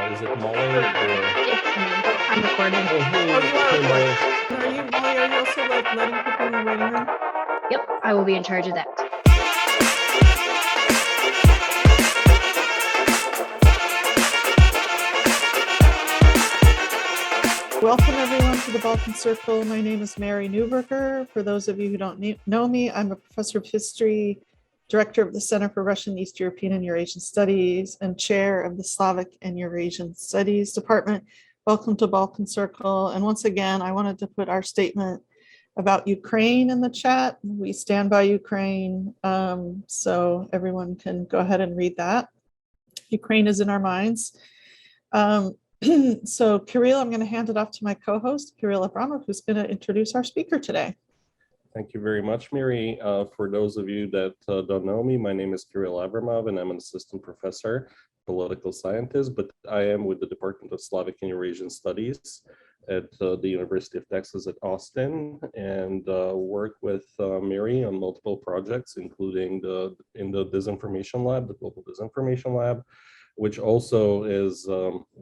Is it Molly or? It's me. I'm recording. Oh, hey, Oh, you are hey, Molly. recording. Are you, Molly, are you also like letting people in the waiting room? Yep, I will be in charge of that. Welcome everyone to the Balkan Circle. My name is Mary Newberger. For those of you who don't know me, I'm a professor of history, director of the Center for Russian, East European and Eurasian Studies, and chair of the Slavic and Eurasian Studies Department. Welcome to Balkan Circle. And once again, I wanted to put our statement about Ukraine in the chat. We stand by Ukraine, so everyone can go ahead and read that. Ukraine is in our minds. So Kirill, I'm going to hand it off to my co-host, Kirill Abramov, who's going to introduce our speaker today. Thank you very much, Mary. For those of you that don't know me, my name is Kirill Abramov, and I'm an assistant professor, political scientist, but I am with the Department of Slavic and Eurasian Studies at the University of Texas at Austin, and work with Mary on multiple projects, including in the Disinformation Lab, the Global Disinformation Lab, which also is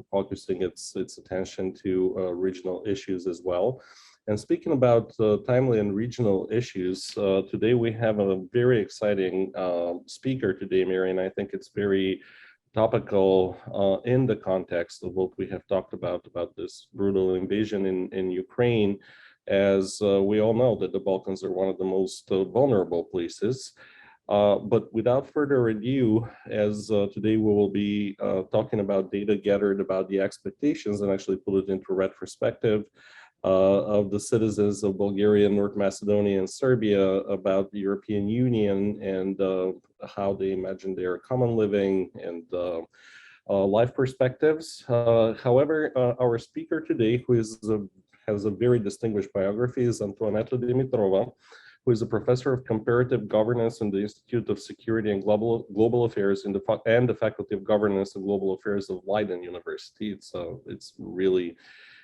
focusing its attention to regional issues as well. And speaking about timely and regional issues, today we have a very exciting speaker today, Mary, and I think it's very topical in the context of what we have talked about this brutal invasion in Ukraine, as we all know that the Balkans are one of the most vulnerable places. But without further ado, as today we will be talking about data gathered about the expectations and actually put it into retrospective of the citizens of Bulgaria, North Macedonia, and Serbia about the European Union and how they imagine their common living and life perspectives. However, our speaker today, who has a very distinguished biography, is Antoaneta Dimitrova, who is a professor of comparative governance in the Institute of Security and Global Affairs and the Faculty of Governance and Global Affairs of Leiden University. It's really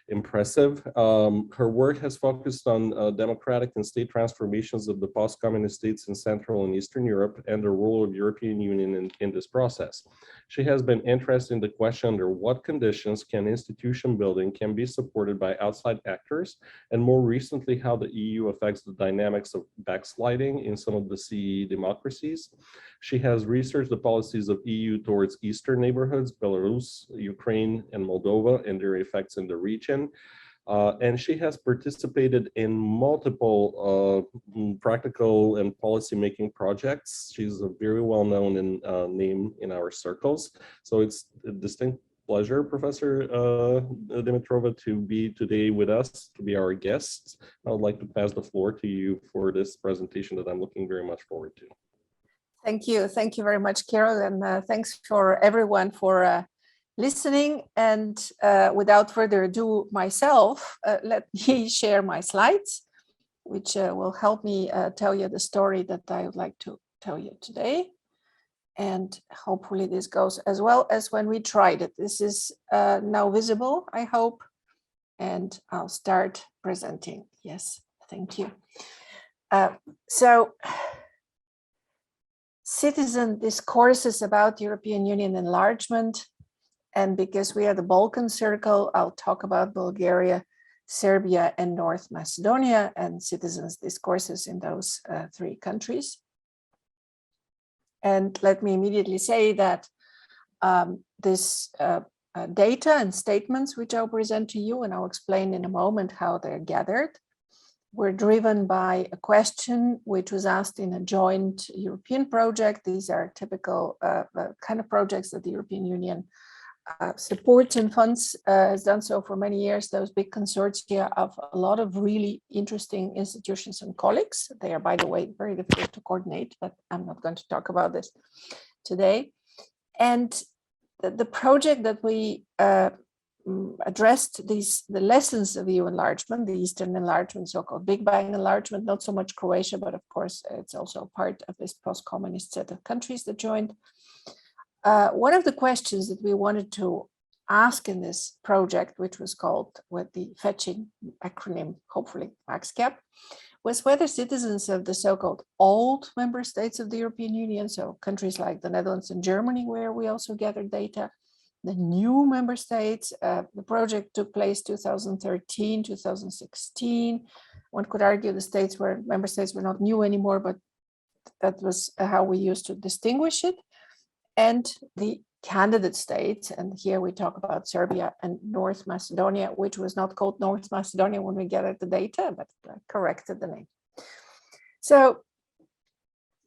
impressive. Her work has focused on democratic and state transformations of the post-communist states in Central and Eastern Europe and the role of European Union in this process. She has been interested in the question under what conditions can institution building can be supported by outside actors, and more recently, how the EU affects the dynamics of backsliding in some of the CEE democracies. She has researched the policies of EU towards Eastern neighborhoods, Belarus, Ukraine, and Moldova, and their effects in the region. And she has participated in multiple practical and policy-making projects. She's a very well-known name in our circles. So it's a distinct pleasure, Professor Dimitrova, to be today with us, to be our guest. I would like to pass the floor to you for this presentation that I'm looking very much forward to. Thank you. Thank you very much, Carol, and thanks for everyone for listening. And without further ado, myself, let me share my slides, which will help me tell you the story that I would like to tell you today. And hopefully this goes as well as when we tried it. This is now visible, I hope. And I'll start presenting. Yes, thank you. Citizen discourses about European Union enlargement. And because we are the Balkan Circle, I'll talk about Bulgaria, Serbia, and North Macedonia and citizens' discourses in those three countries. And let me immediately say that this data and statements which I'll present to you, and I'll explain in a moment how they're gathered, were driven by a question which was asked in a joint European project. These are typical kind of projects that the European Union supports and funds, has done so for many years, those big consortia of a lot of really interesting institutions and colleagues. They are, by the way, very difficult to coordinate, but I'm not going to talk about this today. And the project that we addressed the lessons of EU enlargement, the Eastern enlargement, so-called Big Bang enlargement, not so much Croatia, but of course, it's also part of this post-communist set of countries that joined. One of the questions that we wanted to ask in this project, which was called with the fetching acronym, hopefully MaxCap, was whether citizens of the so-called old member states of the European Union, so countries like the Netherlands and Germany, where we also gathered data, the new member states. The project took place 2013, 2016. One could argue the member states were not new anymore, but that was how we used to distinguish it. And the candidate states, and here we talk about Serbia and North Macedonia, which was not called North Macedonia when we gathered the data, but I corrected the name. So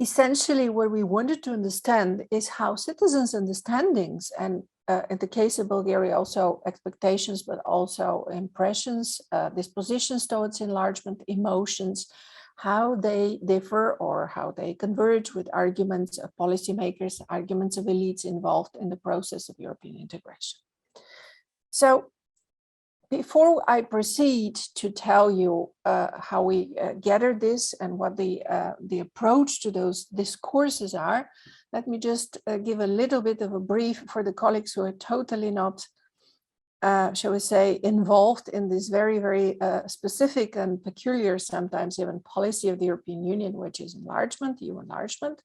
essentially what we wanted to understand is how citizens' understandings, and in the case of Bulgaria, also expectations, but also impressions, dispositions towards enlargement, emotions, how they differ or how they converge with arguments of policymakers, arguments of elites involved in the process of European integration. So before I proceed to tell you how we gathered this and what the approach to those discourses are, let me just give a little bit of a brief for the colleagues who are totally not, shall we say, involved in this very, very specific and peculiar, sometimes even policy of the European Union, which is enlargement, EU enlargement,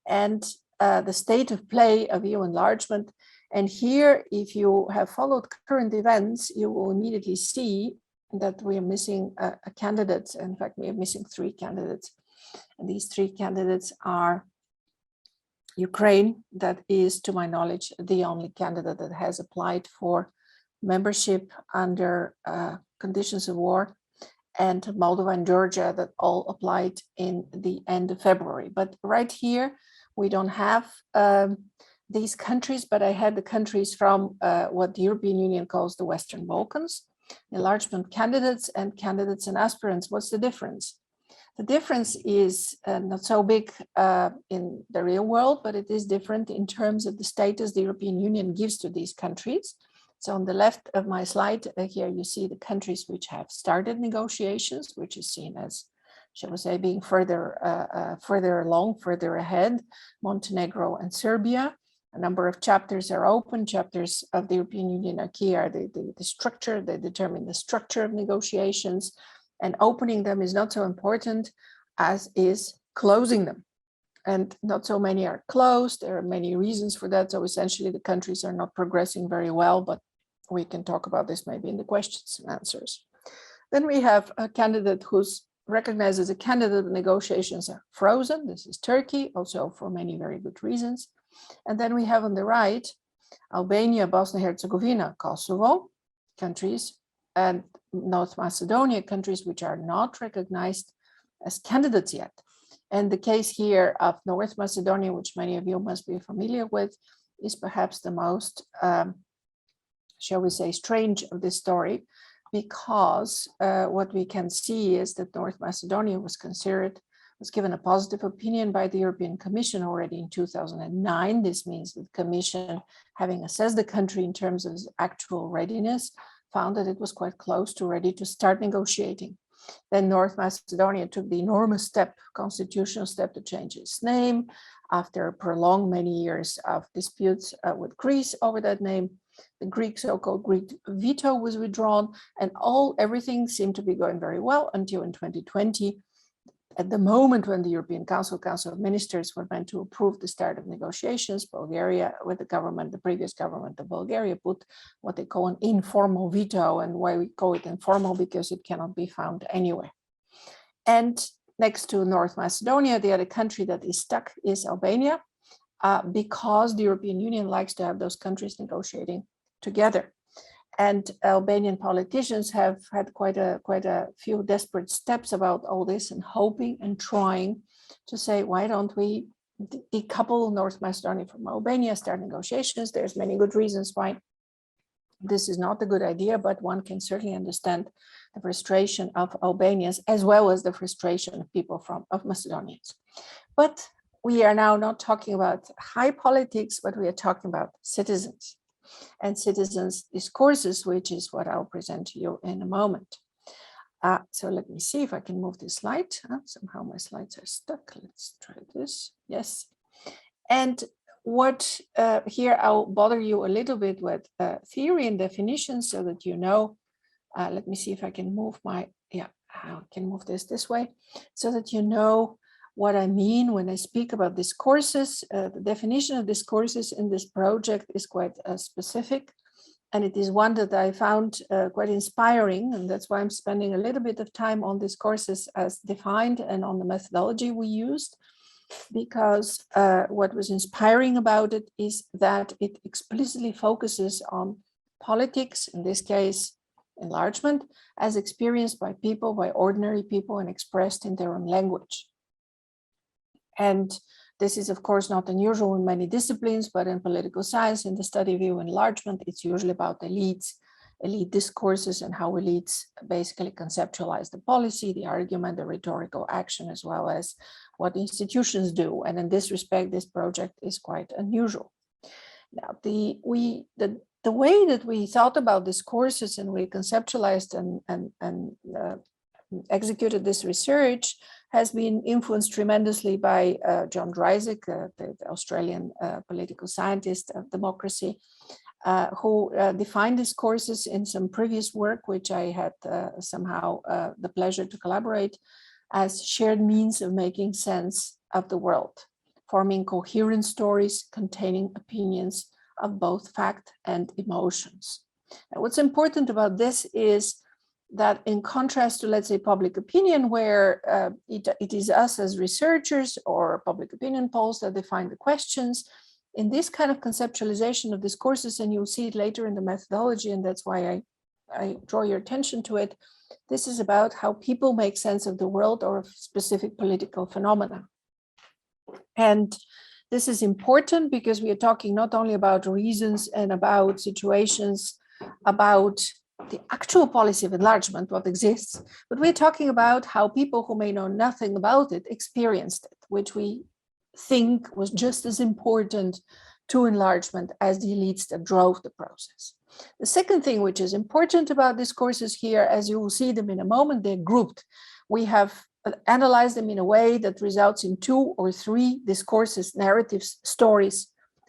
and the state of play of EU enlargement. And here, if you have followed current events, you will immediately see that we are missing a candidate. In fact, we are missing 3 candidates. And these 3 candidates are Ukraine, that is, to my knowledge, the only candidate that has applied for membership under conditions of war, and Moldova and Georgia that all applied in the end of February. But right here, we don't have these countries, but I had the countries from what the European Union calls the Western Balkans, enlargement candidates and candidates and aspirants. What's the difference? The difference is not so big in the real world, but it is different in terms of the status the European Union gives to these countries. So on the left of my slide, here you see the countries which have started negotiations, which is seen as, shall we say, being further along, further ahead, Montenegro and Serbia. A number of chapters are open. Chapters of the European Union acquis are the structure, they determine the structure of negotiations, and opening them is not so important as is closing them. And not so many are closed. There are many reasons for that. So essentially the countries are not progressing very well, but we can talk about this maybe in the questions and answers. Then we have a candidate who's recognized as a candidate. The negotiations are frozen. This is Turkey, also for many very good reasons. And then we have on the right, Albania, Bosnia-Herzegovina, Kosovo countries, and North Macedonia countries which are not recognized as candidates yet. And the case here of North Macedonia, which many of you must be familiar with, is perhaps the most, shall we say, strange of this story, because what we can see is that North Macedonia was given a positive opinion by the European Commission already in 2009. This means that the Commission, having assessed the country in terms of its actual readiness, found that it was quite close to ready to start negotiating. Then North Macedonia took the enormous step, constitutional step, to change its name after prolonged many years of disputes with Greece over that name. The Greek so-called Greek veto was withdrawn, and everything seemed to be going very well until in 2020, at the moment when the European Council of Ministers were meant to approve the start of negotiations, Bulgaria, with the previous government of Bulgaria, put what they call an informal veto. And why we call it informal? Because it cannot be found anywhere. And next to North Macedonia, the other country that is stuck is Albania, because the European Union likes to have those countries negotiating together. And Albanian politicians have had quite a few desperate steps about all this, and hoping and trying to say, why don't we decouple North Macedonia from Albania, start negotiations? There's many good reasons why this is not a good idea, but one can certainly understand the frustration of Albanians as well as the frustration of people of Macedonians. But we are now not talking about high politics, but we are talking about citizens and citizens' discourses, which is what I'll present to you in a moment. So let me see if I can move this slide. Somehow my slides are stuck. Let's try this. Yes. And what here I'll bother you a little bit with theory and definitions so that you know. Let me see if I can move I can move this way so that you know what I mean when I speak about discourses. The definition of discourses in this project is quite specific, and it is one that I found quite inspiring, and that's why I'm spending a little bit of time on discourses as defined and on the methodology we used, because what was inspiring about it is that it explicitly focuses on politics, in this case, enlargement, as experienced by people, by ordinary people, and expressed in their own language. And this is, of course, not unusual in many disciplines, but in political science, in the study of EU enlargement, it's usually about elites, elite discourses, and how elites basically conceptualize the policy, the argument, the rhetorical action, as well as what institutions do. And in this respect, this project is quite unusual. Now, the way that we thought about discourses and we conceptualized and executed this research has been influenced tremendously by John Dryzik, the Australian political scientist of democracy, who defined discourses in some previous work, which I had somehow the pleasure to collaborate, as shared means of making sense of the world, forming coherent stories containing opinions of both fact and emotions. And what's important about this is that in contrast to, let's say, public opinion, where it is us as researchers or public opinion polls that define the questions, in this kind of conceptualization of discourses, and you'll see it later in the methodology, and that's why I draw your attention to it, this is about how people make sense of the world or of specific political phenomena. And this is important because we are talking not only about reasons and about situations, about the actual policy of enlargement, what exists, but we're talking about how people who may know nothing about it experienced it, which we think was just as important to enlargement as the elites that drove the process. The second thing which is important about discourses here, as you will see them in a moment, they're grouped. We have analyzed them in a way that results in 2 or 3 discourses, narratives, stories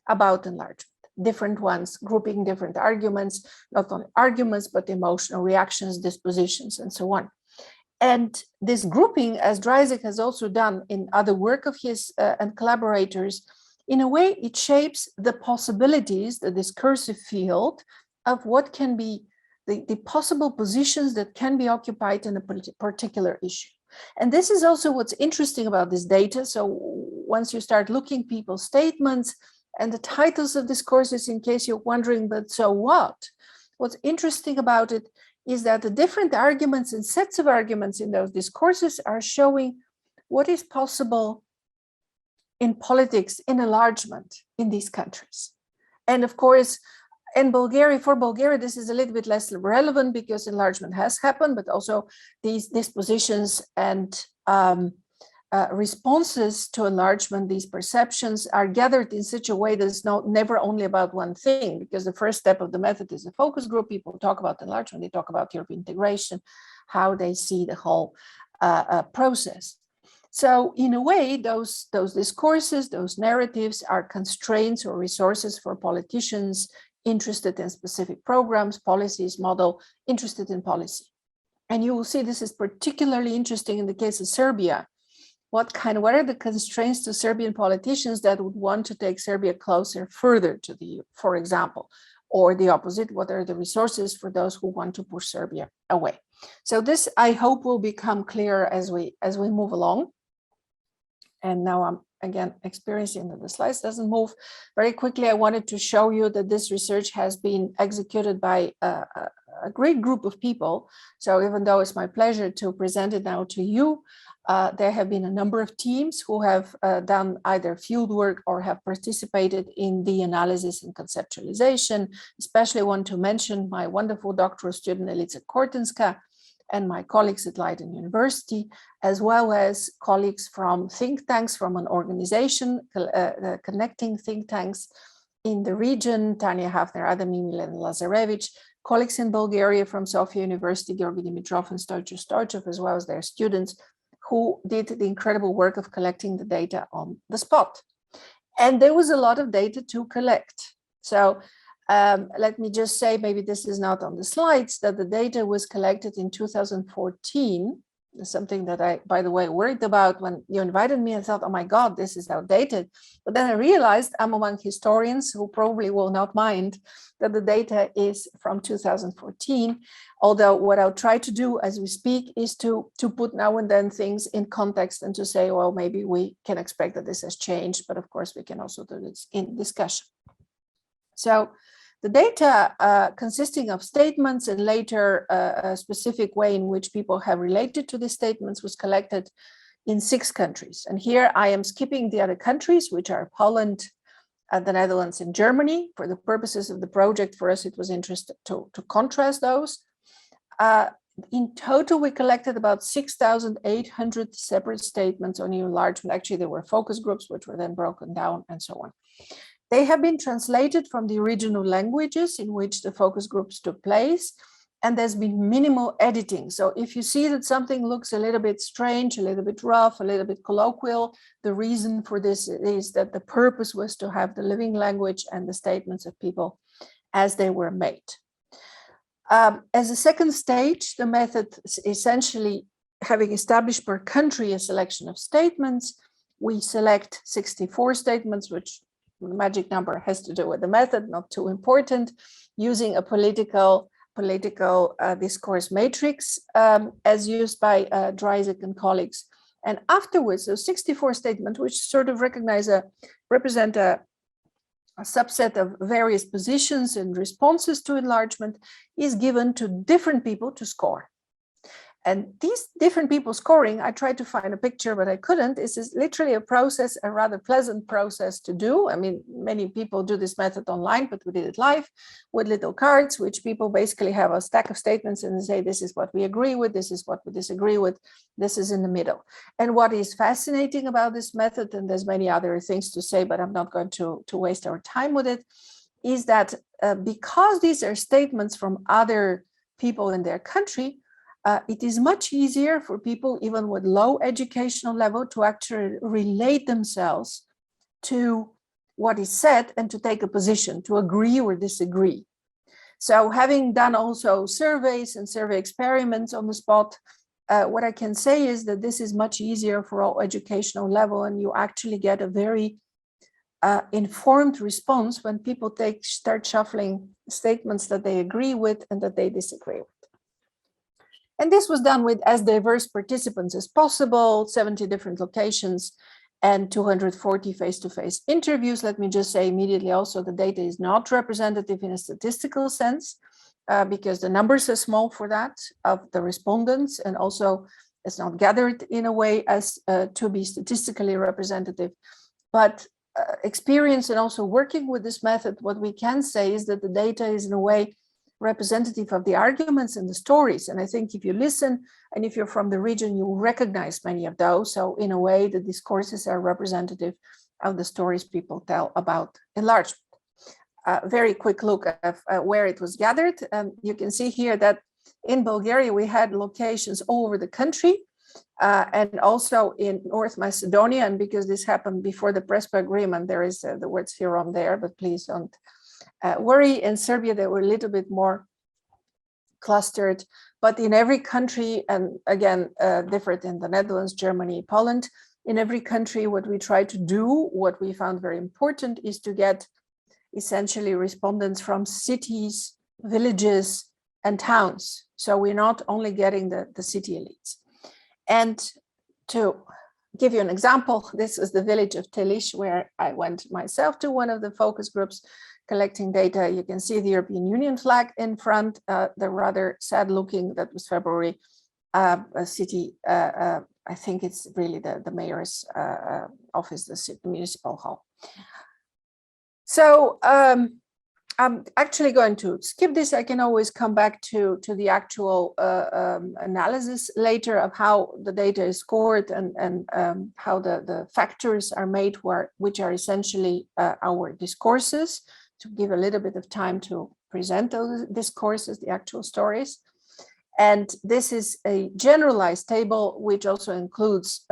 about enlargement. Different ones, grouping different arguments, not only arguments, but emotional reactions, dispositions, and so on. And this grouping, as Dryzik has also done in other work of his and collaborators, in a way, it shapes the possibilities, the discursive field of what can be the possible positions that can be occupied in a particular issue. And this is also what's interesting about this data. So once you start looking people's statements and the titles of discourses, in case you're wondering, but so what? What's interesting about it is that the different arguments and sets of arguments in those discourses are showing what is possible in politics, in enlargement in these countries. And of course, in Bulgaria, for Bulgaria, this is a little bit less relevant because enlargement has happened, but also these dispositions and responses to enlargement, these perceptions are gathered in such a way that it's never only about one thing, because the first step of the method is a focus group. People talk about enlargement, they talk about European integration, how they see the whole process. So in a way, those discourses, those narratives are constraints or resources for politicians interested in specific programs, policies, model, interested in policy. And you will see this is particularly interesting in the case of Serbia. What are the constraints to Serbian politicians that would want to take Serbia closer, further to the EU, for example, or the opposite? What are the resources for those who want to push Serbia away? So this, I hope, will become clearer as we move along. And now I'm again experiencing that the slides doesn't move very quickly. I wanted to show you that this research has been executed by a great group of people. So even though it's my pleasure to present it now to you, there have been a number of teams who have done either field work or have participated in the analysis and conceptualization. Especially want to mention my wonderful doctoral student, Elica Kortenska, and my colleagues at Leiden University, as well as colleagues from think tanks, from an organization connecting think tanks in the region, Tanya Hafner-Adami, Milan Lazarevic, colleagues in Bulgaria from Sofia University, Georgi Dimitrov and Stoichov Stoichov, as well as their students, who did the incredible work of collecting the data on the spot. And there was a lot of data to collect. So let me just say, maybe this is not on the slides, that the data was collected in 2014 something that I, by the way, worried about when you invited me. I thought, oh my God, this is outdated. But then I realized I'm among historians who probably will not mind that the data is from 2014. Although what I'll try to do as we speak is to put now and then things in context and to say, well, maybe we can expect that this has changed, but of course we can also do this in discussion. So the data consisting of statements and later a specific way in which people have related to these statements was collected in 6 countries. And here I am skipping the other countries, which are Poland, the Netherlands, and Germany. For the purposes of the project, for us, it was interesting to contrast those. In total, we collected about 6,800 separate statements on EU enlargement. Actually, there were focus groups, which were then broken down and so on. They have been translated from the original languages in which the focus groups took place, and there's been minimal editing. So if you see that something looks a little bit strange, a little bit rough, a little bit colloquial, the reason for this is that the purpose was to have the living language and the statements of people as they were made. As a second stage, the method is essentially having established per country a selection of statements. We select 64 statements, which the magic number has to do with the method, not too important, using a political discourse matrix as used by Dreisig and colleagues. And afterwards, those 64 statements, which sort of represent a subset of various positions and responses to enlargement, is given to different people to score. And these different people scoring, I tried to find a picture, but I couldn't. This is literally a process, a rather pleasant process to do. I mean, many people do this method online, but we did it live with little cards, which people basically have a stack of statements and say, this is what we agree with, this is what we disagree with, this is in the middle. And what is fascinating about this method, and there's many other things to say, but I'm not going to waste our time with it, is that because these are statements from other people in their country, it is much easier for people, even with low educational level, to actually relate themselves to what is said and to take a position, to agree or disagree. So having done also surveys and survey experiments on the spot, what I can say is that this is much easier for all educational level, and you actually get a very informed response when people start shuffling statements that they agree with and that they disagree with. And this was done with as diverse participants as possible, 70 different locations and 240 face-to-face interviews. Let me just say immediately also the data is not representative in a statistical sense because the numbers are small for that of the respondents, and also it's not gathered in a way as to be statistically representative. But experience and also working with this method, what we can say is that the data is in a way representative of the arguments and the stories. And I think if you listen and if you're from the region, you will recognize many of those. So in a way, the discourses are representative of the stories people tell about enlargement. Very quick look at where it was gathered. You can see here that in Bulgaria, we had locations all over the country and also in North Macedonia. And because this happened before the Prespa agreement, there is the words here on there, but please don't worry. In Serbia, they were a little bit more clustered, but in every country, and again, different in the Netherlands, Germany, Poland, in every country, what we try to do, what we found very important is to get essentially respondents from cities, villages, and towns. So we're not only getting the city elites. And to give you an example, this is the village of Telish, where I went myself to one of the focus groups collecting data. You can see the European Union flag in front, the rather sad looking, that was February, a city, I think it's really the mayor's office, the municipal hall. So I'm actually going to skip this. I can always come back to the actual analysis later of how the data is scored and how the factors are made, which are essentially our discourses, to give a little bit of time to present those discourses, the actual stories. And this is a generalized table, which also includes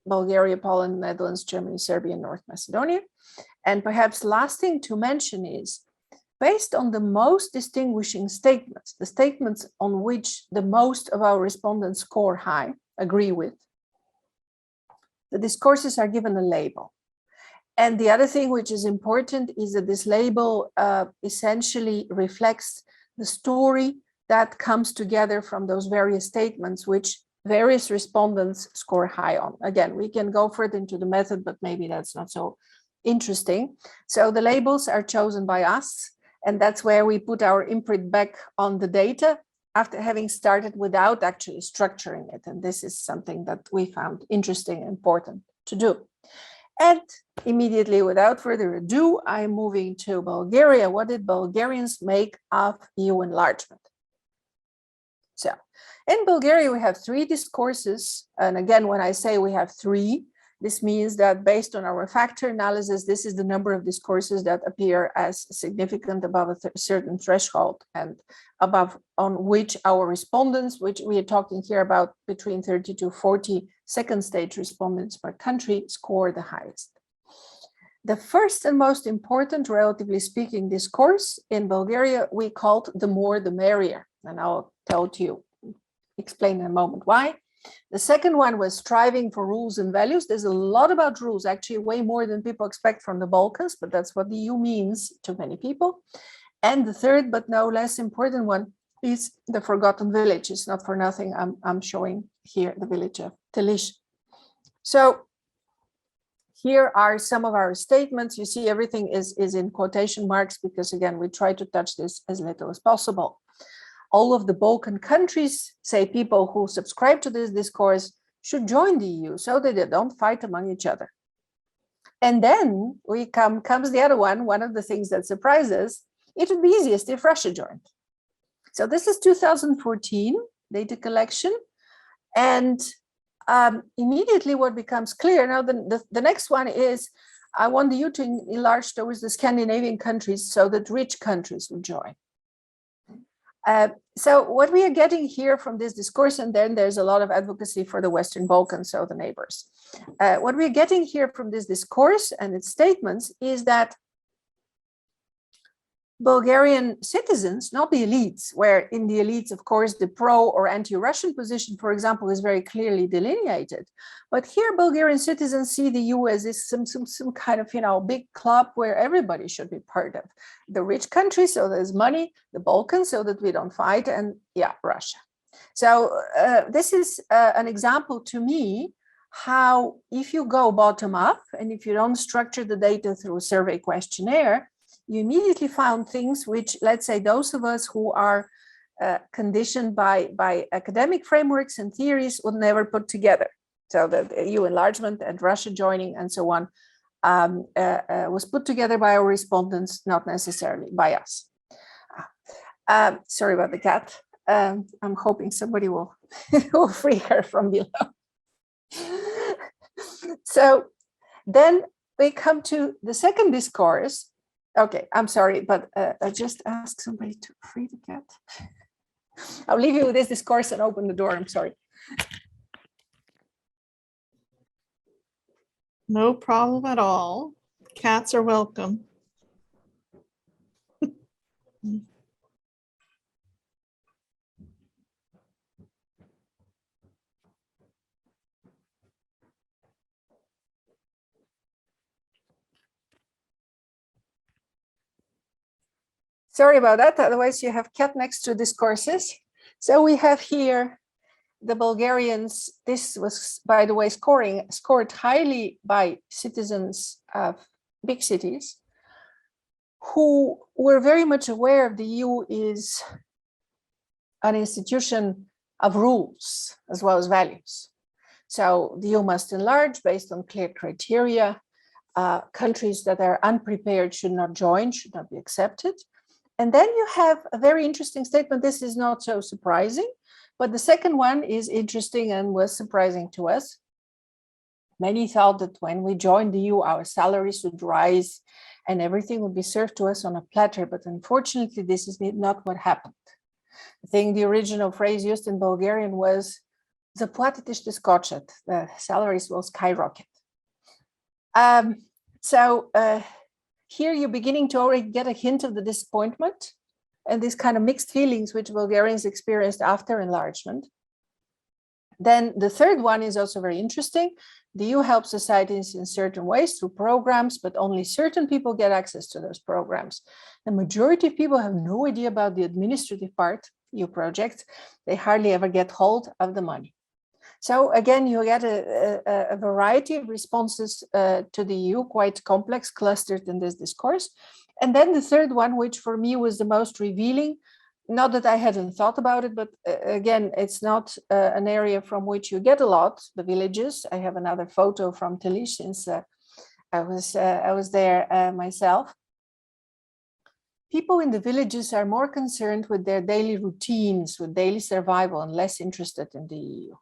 Bulgaria, Poland, Netherlands, Germany, Serbia, and North Macedonia. And perhaps last thing to mention is, based on the most distinguishing statements, the statements on which the most of our respondents score high, agree with, the discourses are given a label. And the other thing which is important is that this label essentially reflects the story that comes together from those various statements, which various respondents score high on. Again, we can go further into the method, but maybe that's not so interesting. So the labels are chosen by us, and that's where we put our imprint back on the data after having started without actually structuring it. And this is something that we found interesting and important to do. And immediately, without further ado, I'm moving to Bulgaria. What did Bulgarians make of EU enlargement? So in Bulgaria, we have 3 discourses. And again, when I say we have 3, this means that based on our factor analysis, this is the number of discourses that appear as significant above a certain threshold and above on which our respondents, which we are talking here about between 30 to 40 second stage respondents per country, score the highest. The first and most important, relatively speaking, discourse in Bulgaria, we called the more the merrier. And I'll explain in a moment why. The second one was striving for rules and values. There's a lot about rules, actually way more than people expect from the Balkans, but that's what the EU means to many people. And the third, but no less important one, is the forgotten village. It's not for nothing I'm showing here the village of Telish. So here are some of our statements. You see everything is in quotation marks because, again, we try to touch this as little as possible. All of the Balkan countries, say people who subscribe to this discourse, should join the EU so that they don't fight among each other. And then comes the other one of the things that surprises, it would be easiest if Russia joined. So this is 2014 data collection. And immediately what becomes clear, now the next one is, I want the EU to enlarge towards the Scandinavian countries so that rich countries will join. So what we are getting here from this discourse, and then there's a lot of advocacy for the Western Balkans, so the neighbors. What we're getting here from this discourse and its statements is that Bulgarian citizens, not the elites, where in the elites, of course, the pro or anti-Russian position, for example, is very clearly delineated. But here, Bulgarian citizens see the EU as this some kind of, big club where everybody should be part of. The rich countries, so there's money, the Balkans, so that we don't fight, and Russia. So this is an example to me how if you go bottom up and if you don't structure the data through a survey questionnaire, you immediately found things which, let's say, those of us who are conditioned by academic frameworks and theories would never put together. So the EU enlargement and Russia joining and so on was put together by our respondents, not necessarily by us. Sorry about the cat. I'm hoping somebody will, will free her from below. So then we come to the second discourse. Okay, I'm sorry, but I just ask somebody to free the cat. I'll leave you with this discourse and open the door. I'm sorry. No problem at all. Cats are welcome. Sorry about that. Otherwise, you have cat next to discourses. So we have here the Bulgarians. This was, by the way, scored highly by citizens of big cities who were very much aware of the EU is an institution of rules as well as values. So the EU must enlarge based on clear criteria. Countries that are unprepared should not join, should not be accepted. And then you have a very interesting statement. This is not so surprising, but the second one is interesting and was surprising to us. Many thought that when we joined the EU, our salaries would rise and everything would be served to us on a platter. But unfortunately, this is not what happened. I think the original phrase used in Bulgarian was "Заплатите ще скочат," the salaries will skyrocket. here you're beginning to already get a hint of the disappointment and these kind of mixed feelings which Bulgarians experienced after enlargement. Then the third one is also very interesting. The EU helps societies in certain ways through programs, but only certain people get access to those programs. The majority of people have no idea about the administrative part, EU projects. They hardly ever get hold of the money. So again, you get a variety of responses to the EU, quite complex, clustered in this discourse. And then the third one, which for me was the most revealing, not that I hadn't thought about it, but again, it's not an area from which you get a lot, the villages. I have another photo from Telish since I was there myself. People in the villages are more concerned with their daily routines, with daily survival, and less interested in the EU.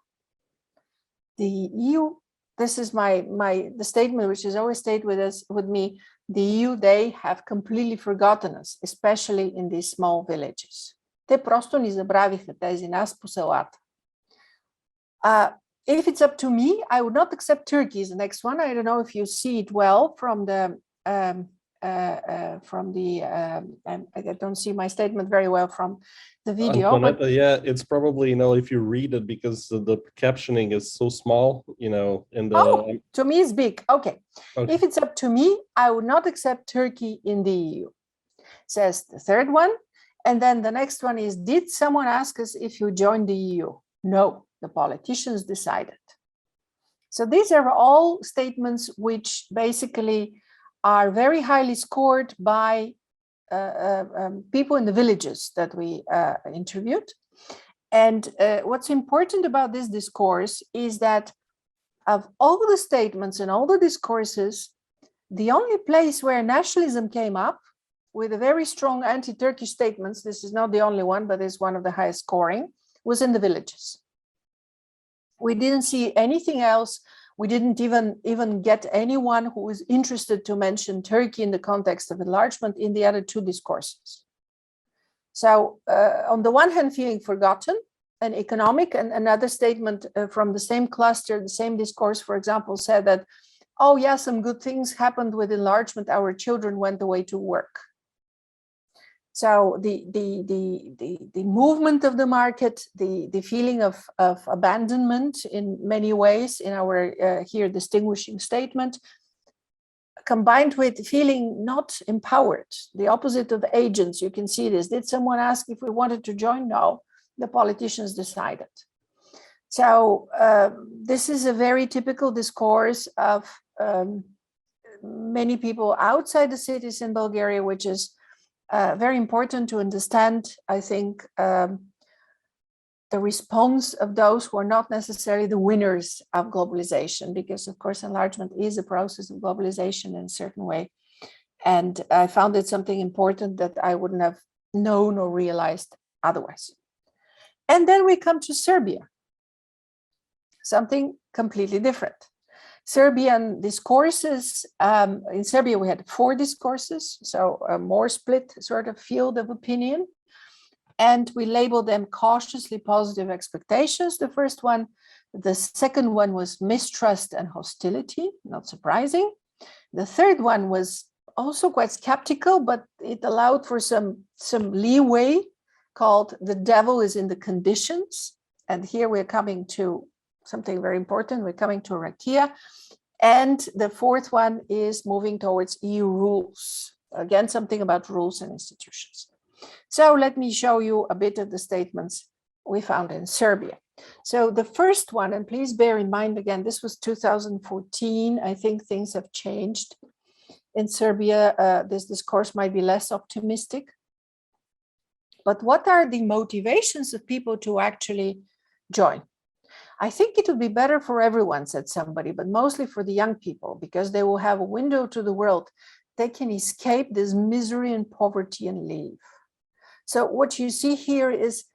The EU, this is the statement which has always stayed with me. The EU, they have completely forgotten us, especially in these small villages. Те просто ни забравиха тези нас по селата. If it's up to me, I would not accept Turkey as the next one. I don't know if you see it well from the I don't see my statement very well from the video. Antoaneta, but yeah, it's probably, if you read it, because the captioning is so small, in the... to me it's big. Okay. If it's up to me, I would not accept Turkey in the EU, says the third one. And then the next one is, did someone ask us if you joined the EU? No, the politicians decided. So these are all statements which basically are very highly scored by people in the villages that we interviewed. And what's important about this discourse is that of all the statements and all the discourses, the only place where nationalism came up with a very strong anti-Turkish statements, this is not the only one, but it's one of the highest scoring, was in the villages. We didn't see anything else. We didn't even get anyone who was interested to mention Turkey in the context of enlargement in the other two discourses. So on the one hand, feeling forgotten and economic, and another statement from the same cluster, the same discourse, for example, said that, oh yeah, some good things happened with enlargement. Our children went away to work. So the movement of the market, the feeling of abandonment in many ways in our here distinguishing statement, combined with feeling not empowered, the opposite of agents. You can see this. Did someone ask if we wanted to join? No, the politicians decided. So this is a very typical discourse of many people outside the cities in Bulgaria, which is very important to understand, I think, the response of those who are not necessarily the winners of globalization, because of course enlargement is a process of globalization in a certain way. And I found it something important that I wouldn't have known or realized otherwise. And then we come to Serbia, something completely different. Serbian discourses, in Serbia we had 4 discourses, so a more split sort of field of opinion. And we labeled them cautiously positive expectations, the first one. The second one was mistrust and hostility, not surprising. The third one was also quite skeptical, but it allowed for some leeway, called the devil is in the conditions. And here we're coming to something very important. We're coming to Rakia. And the fourth one is moving towards EU rules. Again, something about rules and institutions. So let me show you a bit of the statements we found in Serbia. So the first one, and please bear in mind, again, this was 2014. I think things have changed. In Serbia, this discourse might be less optimistic. But what are the motivations of people to actually join? I think it would be better for everyone, said somebody, but mostly for the young people, because they will have a window to the world. They can escape this misery and poverty and leave. So what you see here is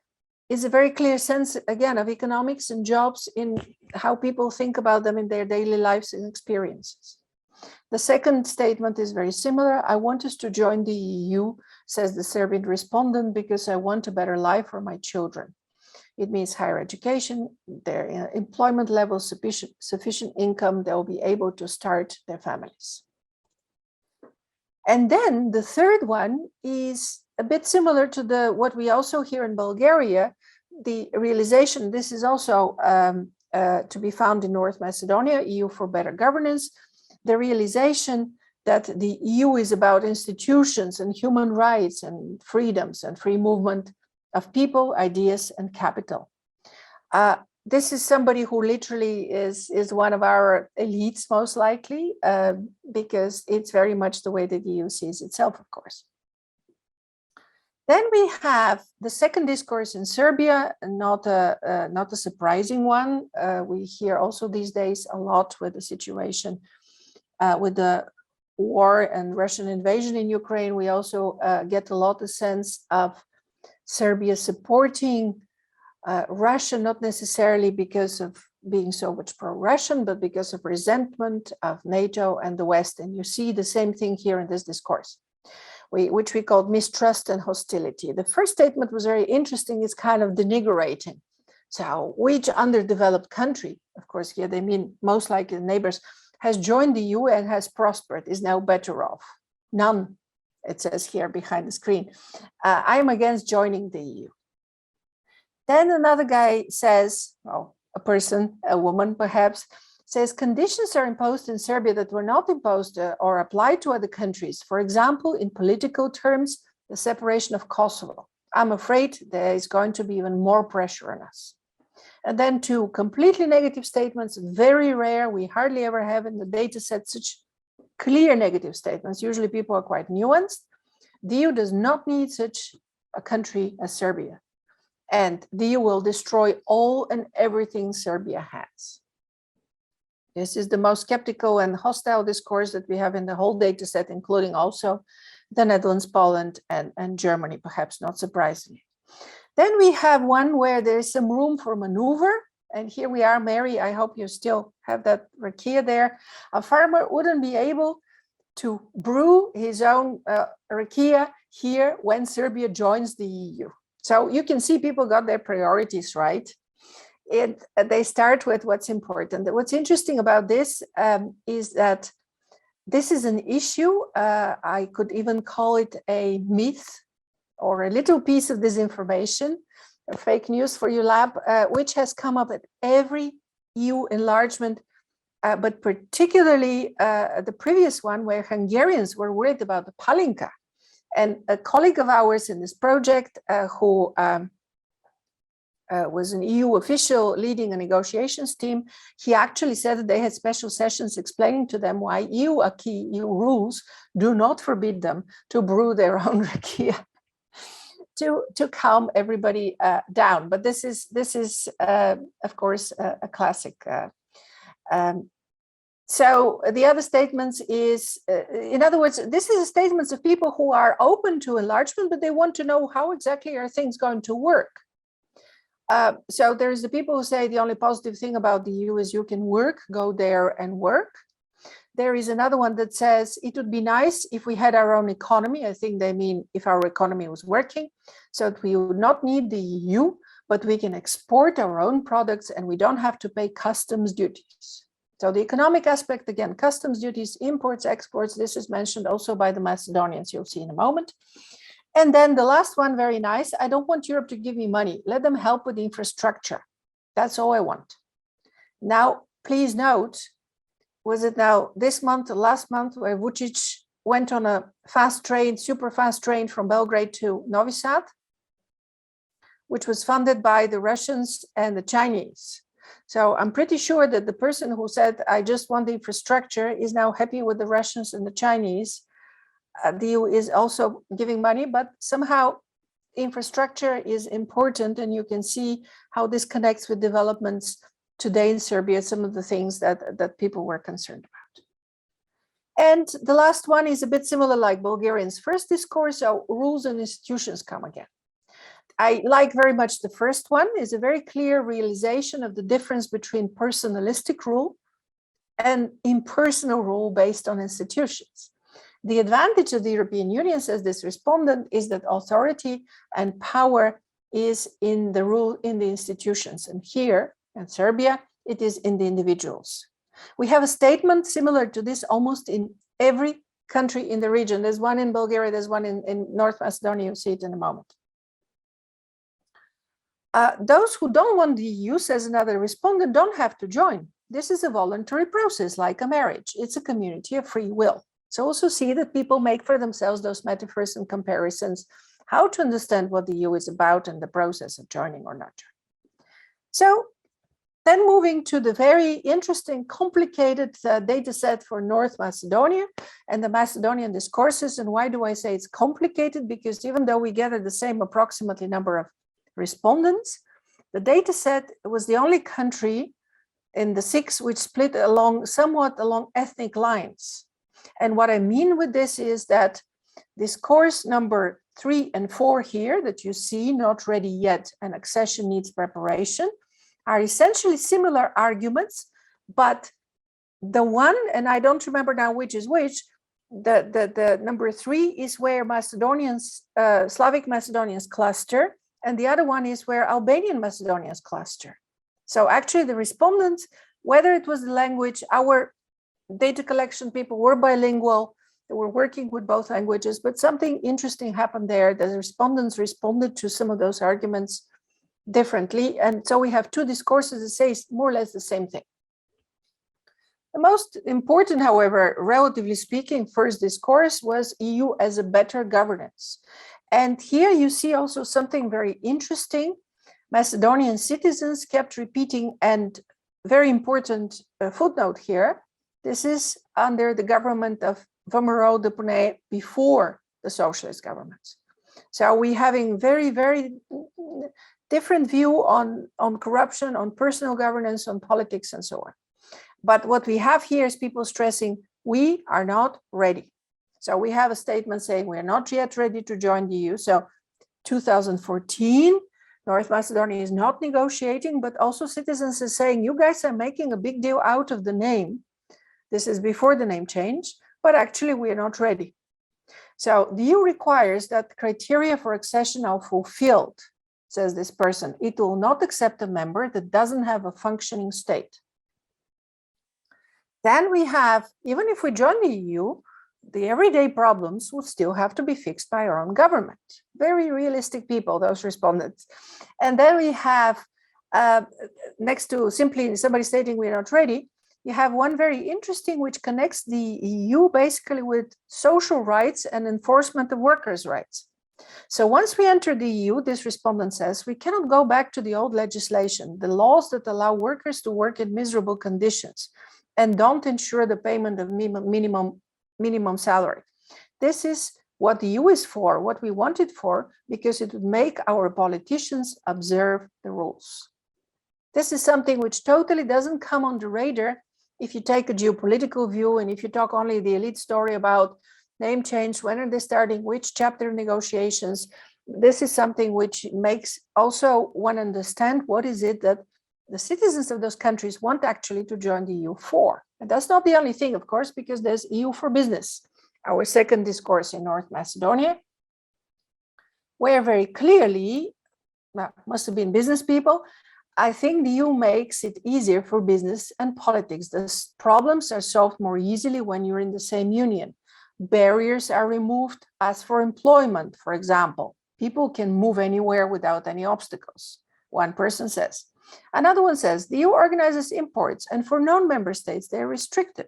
a very clear sense, again, of economics and jobs in how people think about them in their daily lives and experiences. The second statement is very similar. I want us to join the EU, says the Serbian respondent, because I want a better life for my children. It means higher education, their employment level, sufficient income, they'll be able to start their families. And then the third one is a bit similar to what we also hear in Bulgaria, the realization, this is also to be found in North Macedonia, EU for Better Governance, the realization that the EU is about institutions and human rights and freedoms and free movement of people, ideas, and capital. This is somebody who literally is one of our elites, most likely, because it's very much the way that the EU sees itself, of course. Then we have the second discourse in Serbia, not a surprising one. We hear also these days a lot with the situation with the war and Russian invasion in Ukraine. We also get a lot of sense of Serbia supporting Russia, not necessarily because of being so much pro-Russian, but because of resentment of NATO and the West. And you see the same thing here in this discourse, which we called mistrust and hostility. The first statement was very interesting. It's kind of denigrating. So which underdeveloped country, of course, here they mean most likely neighbors, has joined the EU and has prospered, is now better off? None, it says here behind the screen. I am against joining the EU. Then another guy says, well, a person, a woman perhaps, says conditions are imposed in Serbia that were not imposed or applied to other countries. For example, in political terms, the separation of Kosovo. I'm afraid there is going to be even more pressure on us. And then two completely negative statements, very rare. We hardly ever have in the data set such clear negative statements. Usually people are quite nuanced. The EU does not need such a country as Serbia. And the EU will destroy all and everything Serbia has. This is the most skeptical and hostile discourse that we have in the whole data set, including also the Netherlands, Poland, and Germany, perhaps not surprisingly. Then we have one where there's some room for maneuver. And here we are, Mary, I hope you still have that rakia there. A farmer wouldn't be able to brew his own rakia here when Serbia joins the EU. So you can see people got their priorities right. They start with what's important. What's interesting about this is that this is an issue. I could even call it a myth or a little piece of disinformation, fake news for you lab, which has come up at every EU enlargement, but particularly the previous one where Hungarians were worried about the Palinka. And a colleague of ours in this project who was an EU official leading a negotiations team, he actually said that they had special sessions explaining to them why EU rules do not forbid them to brew their own rakia to calm everybody down. But this is of course, a classic. So the other statements is, in other words, this is statements of people who are open to enlargement, but they want to know how exactly are things going to work. So there's the people who say the only positive thing about the EU is you can work, go there and work. There is another one that says it would be nice if we had our own economy. I think they mean if our economy was working, so that we would not need the EU, but we can export our own products and we don't have to pay customs duties. So the economic aspect, again, customs duties, imports, exports, this is mentioned also by the Macedonians, you'll see in a moment. And then the last one, very nice, I don't want Europe to give me money. Let them help with the infrastructure. That's all I want. Now, please note, was it now this month or last month where Vučić went on a fast train, super fast train from Belgrade to Novi Sad, which was funded by the Russians and the Chinese. So I'm pretty sure that the person who said, I just want the infrastructure is now happy with the Russians and the Chinese. The EU is also giving money, but somehow infrastructure is important. And you can see how this connects with developments today in Serbia, some of the things that people were concerned about. And the last one is a bit similar like Bulgarians' first discourse, so rules and institutions come again. I like very much the first one, is a very clear realization of the difference between personalistic rule and impersonal rule based on institutions. The advantage of the European Union, says this respondent, is that authority and power is in the rule in the institutions. And here in Serbia, it is in the individuals. We have a statement similar to this almost in every country in the region. There's one in Bulgaria, there's one in North Macedonia, you'll see it in a moment. Those who don't want the EU, says another respondent, don't have to join. This is a voluntary process, like a marriage. It's a community of free will. So also see that people make for themselves those metaphors and comparisons, how to understand what the EU is about and the process of joining or not joining. So then moving to the very interesting, complicated data set for North Macedonia and the Macedonian discourses. And why do I say it's complicated? Because even though we gathered the same approximately number of respondents, the data set was the only country in the 6 which split somewhat along ethnic lines. And what I mean with this is that discourse number 3 and 4 here that you see, not ready yet, and accession needs preparation, are essentially similar arguments, but the one, and I don't remember now which is which, the number 3 is where Macedonians, Slavic Macedonians cluster, and the other one is where Albanian Macedonians cluster. So actually the respondents, whether it was the language, our data collection people were bilingual, they were working with both languages, but something interesting happened there. The respondents responded to some of those arguments differently. And so we have 2 discourses that say more or less the same thing. The most important, however, relatively speaking, first discourse was EU as a better governance. And here you see also something very interesting. Macedonian citizens kept repeating, and very important footnote here, this is under the government of Vomero Depone before the socialist governments. So we having very, very different view on corruption, on personal governance, on politics, and so on. But what we have here is people stressing, we are not ready. So we have a statement saying we're not yet ready to join the EU. So 2014, North Macedonia is not negotiating, but also citizens are saying, you guys are making a big deal out of the name. This is before the name change, but actually we are not ready. So the EU requires that criteria for accession are fulfilled, says this person. It will not accept a member that doesn't have a functioning state. Then we have, even if we join the EU, the everyday problems would still have to be fixed by our own government. Very realistic people, those respondents. And then we have, next to simply somebody stating we're not ready, you have one very interesting which connects the EU basically with social rights and enforcement of workers' rights. So once we enter the EU, this respondent says, we cannot go back to the old legislation, the laws that allow workers to work in miserable conditions and don't ensure the payment of minimum salary. This is what the EU is for, what we want it for, because it would make our politicians observe the rules. This is something which totally doesn't come on the radar if you take a geopolitical view and if you talk only the elite story about name change, when are they starting, which chapter negotiations. This is something which makes also one understand what is it that the citizens of those countries want actually to join the EU for. And that's not the only thing, of course, because there's EU for business, our second discourse in North Macedonia, where very clearly, well, must have been business people, I think the EU makes it easier for business and politics. The problems are solved more easily when you're in the same union. Barriers are removed. As for employment, for example, people can move anywhere without any obstacles, one person says. Another one says, the EU organizes imports, and for non-member states, they're restricted.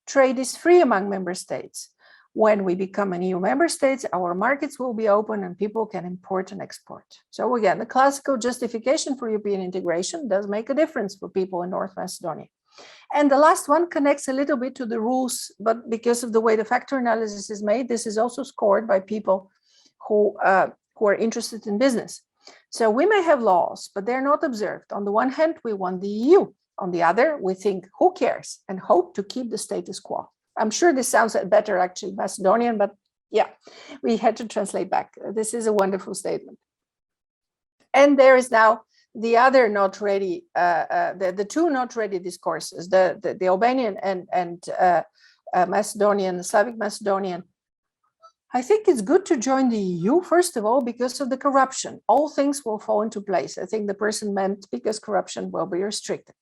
Trade is free among member states. When we become an EU member states, our markets will be open and people can import and export. So again, the classical justification for European integration does make a difference for people in North Macedonia. And the last one connects a little bit to the rules, but because of the way the factor analysis is made, this is also scored by people who are interested in business. So we may have laws, but they're not observed. On the one hand, we want the EU. On the other, we think, who cares, and hope to keep the status quo. I'm sure this sounds better, actually, Macedonian, but yeah, we had to translate back. This is a wonderful statement. And there is now the other not ready, the 2 not ready discourses, the Albanian and Macedonian, Slavic Macedonian. I think it's good to join the EU, first of all, because of the corruption. All things will fall into place. I think the person meant because corruption will be restricted.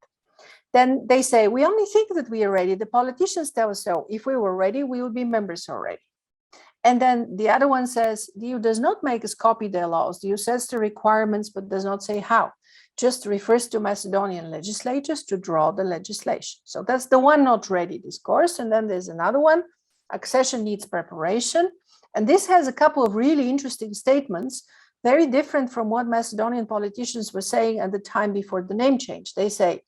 then they say, we only think that we are ready. The politicians tell us so. If we were ready, we would be members already. And then the other one says, the EU does not make us copy their laws. The EU sets the requirements, but does not say how. Just refers to Macedonian legislators to draw the legislation. So that's the one not ready discourse. And then there's another one, accession needs preparation. And this has a couple of really interesting statements, very different from what Macedonian politicians were saying at the time before the name change. They say,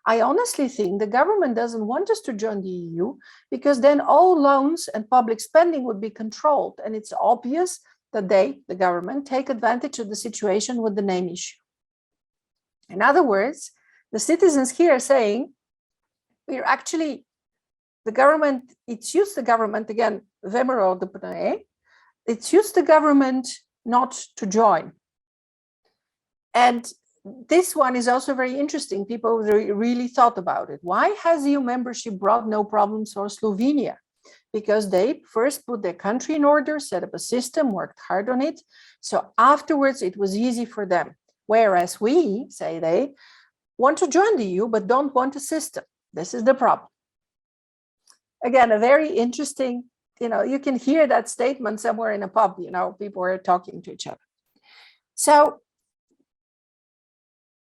I honestly think the government doesn't want us to join the EU because then all loans and public spending would be controlled. And it's obvious that they, the government, take advantage of the situation with the name issue. In other words, the citizens here are saying, we're actually, the government, it suits the government, again, Vemero de Pune, it suits the government not to join. And this one is also very interesting. People really thought about it. Why has EU membership brought no problems for Slovenia? Because they first put their country in order, set up a system, worked hard on it. So afterwards, it was easy for them. Whereas we, say they, want to join the EU, but don't want a system. This is the problem. Again, a very interesting, you can hear that statement somewhere in a pub, people are talking to each other. So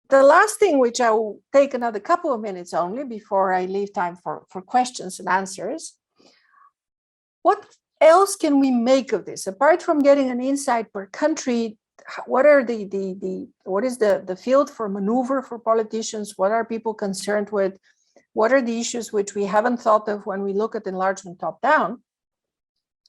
the last thing, which I will take another couple of minutes only before I leave time for questions and answers. What else can we make of this? Apart from getting an insight per country, what are what is the field for maneuver for politicians? What are people concerned with? What are the issues which we haven't thought of when we look at enlargement top down?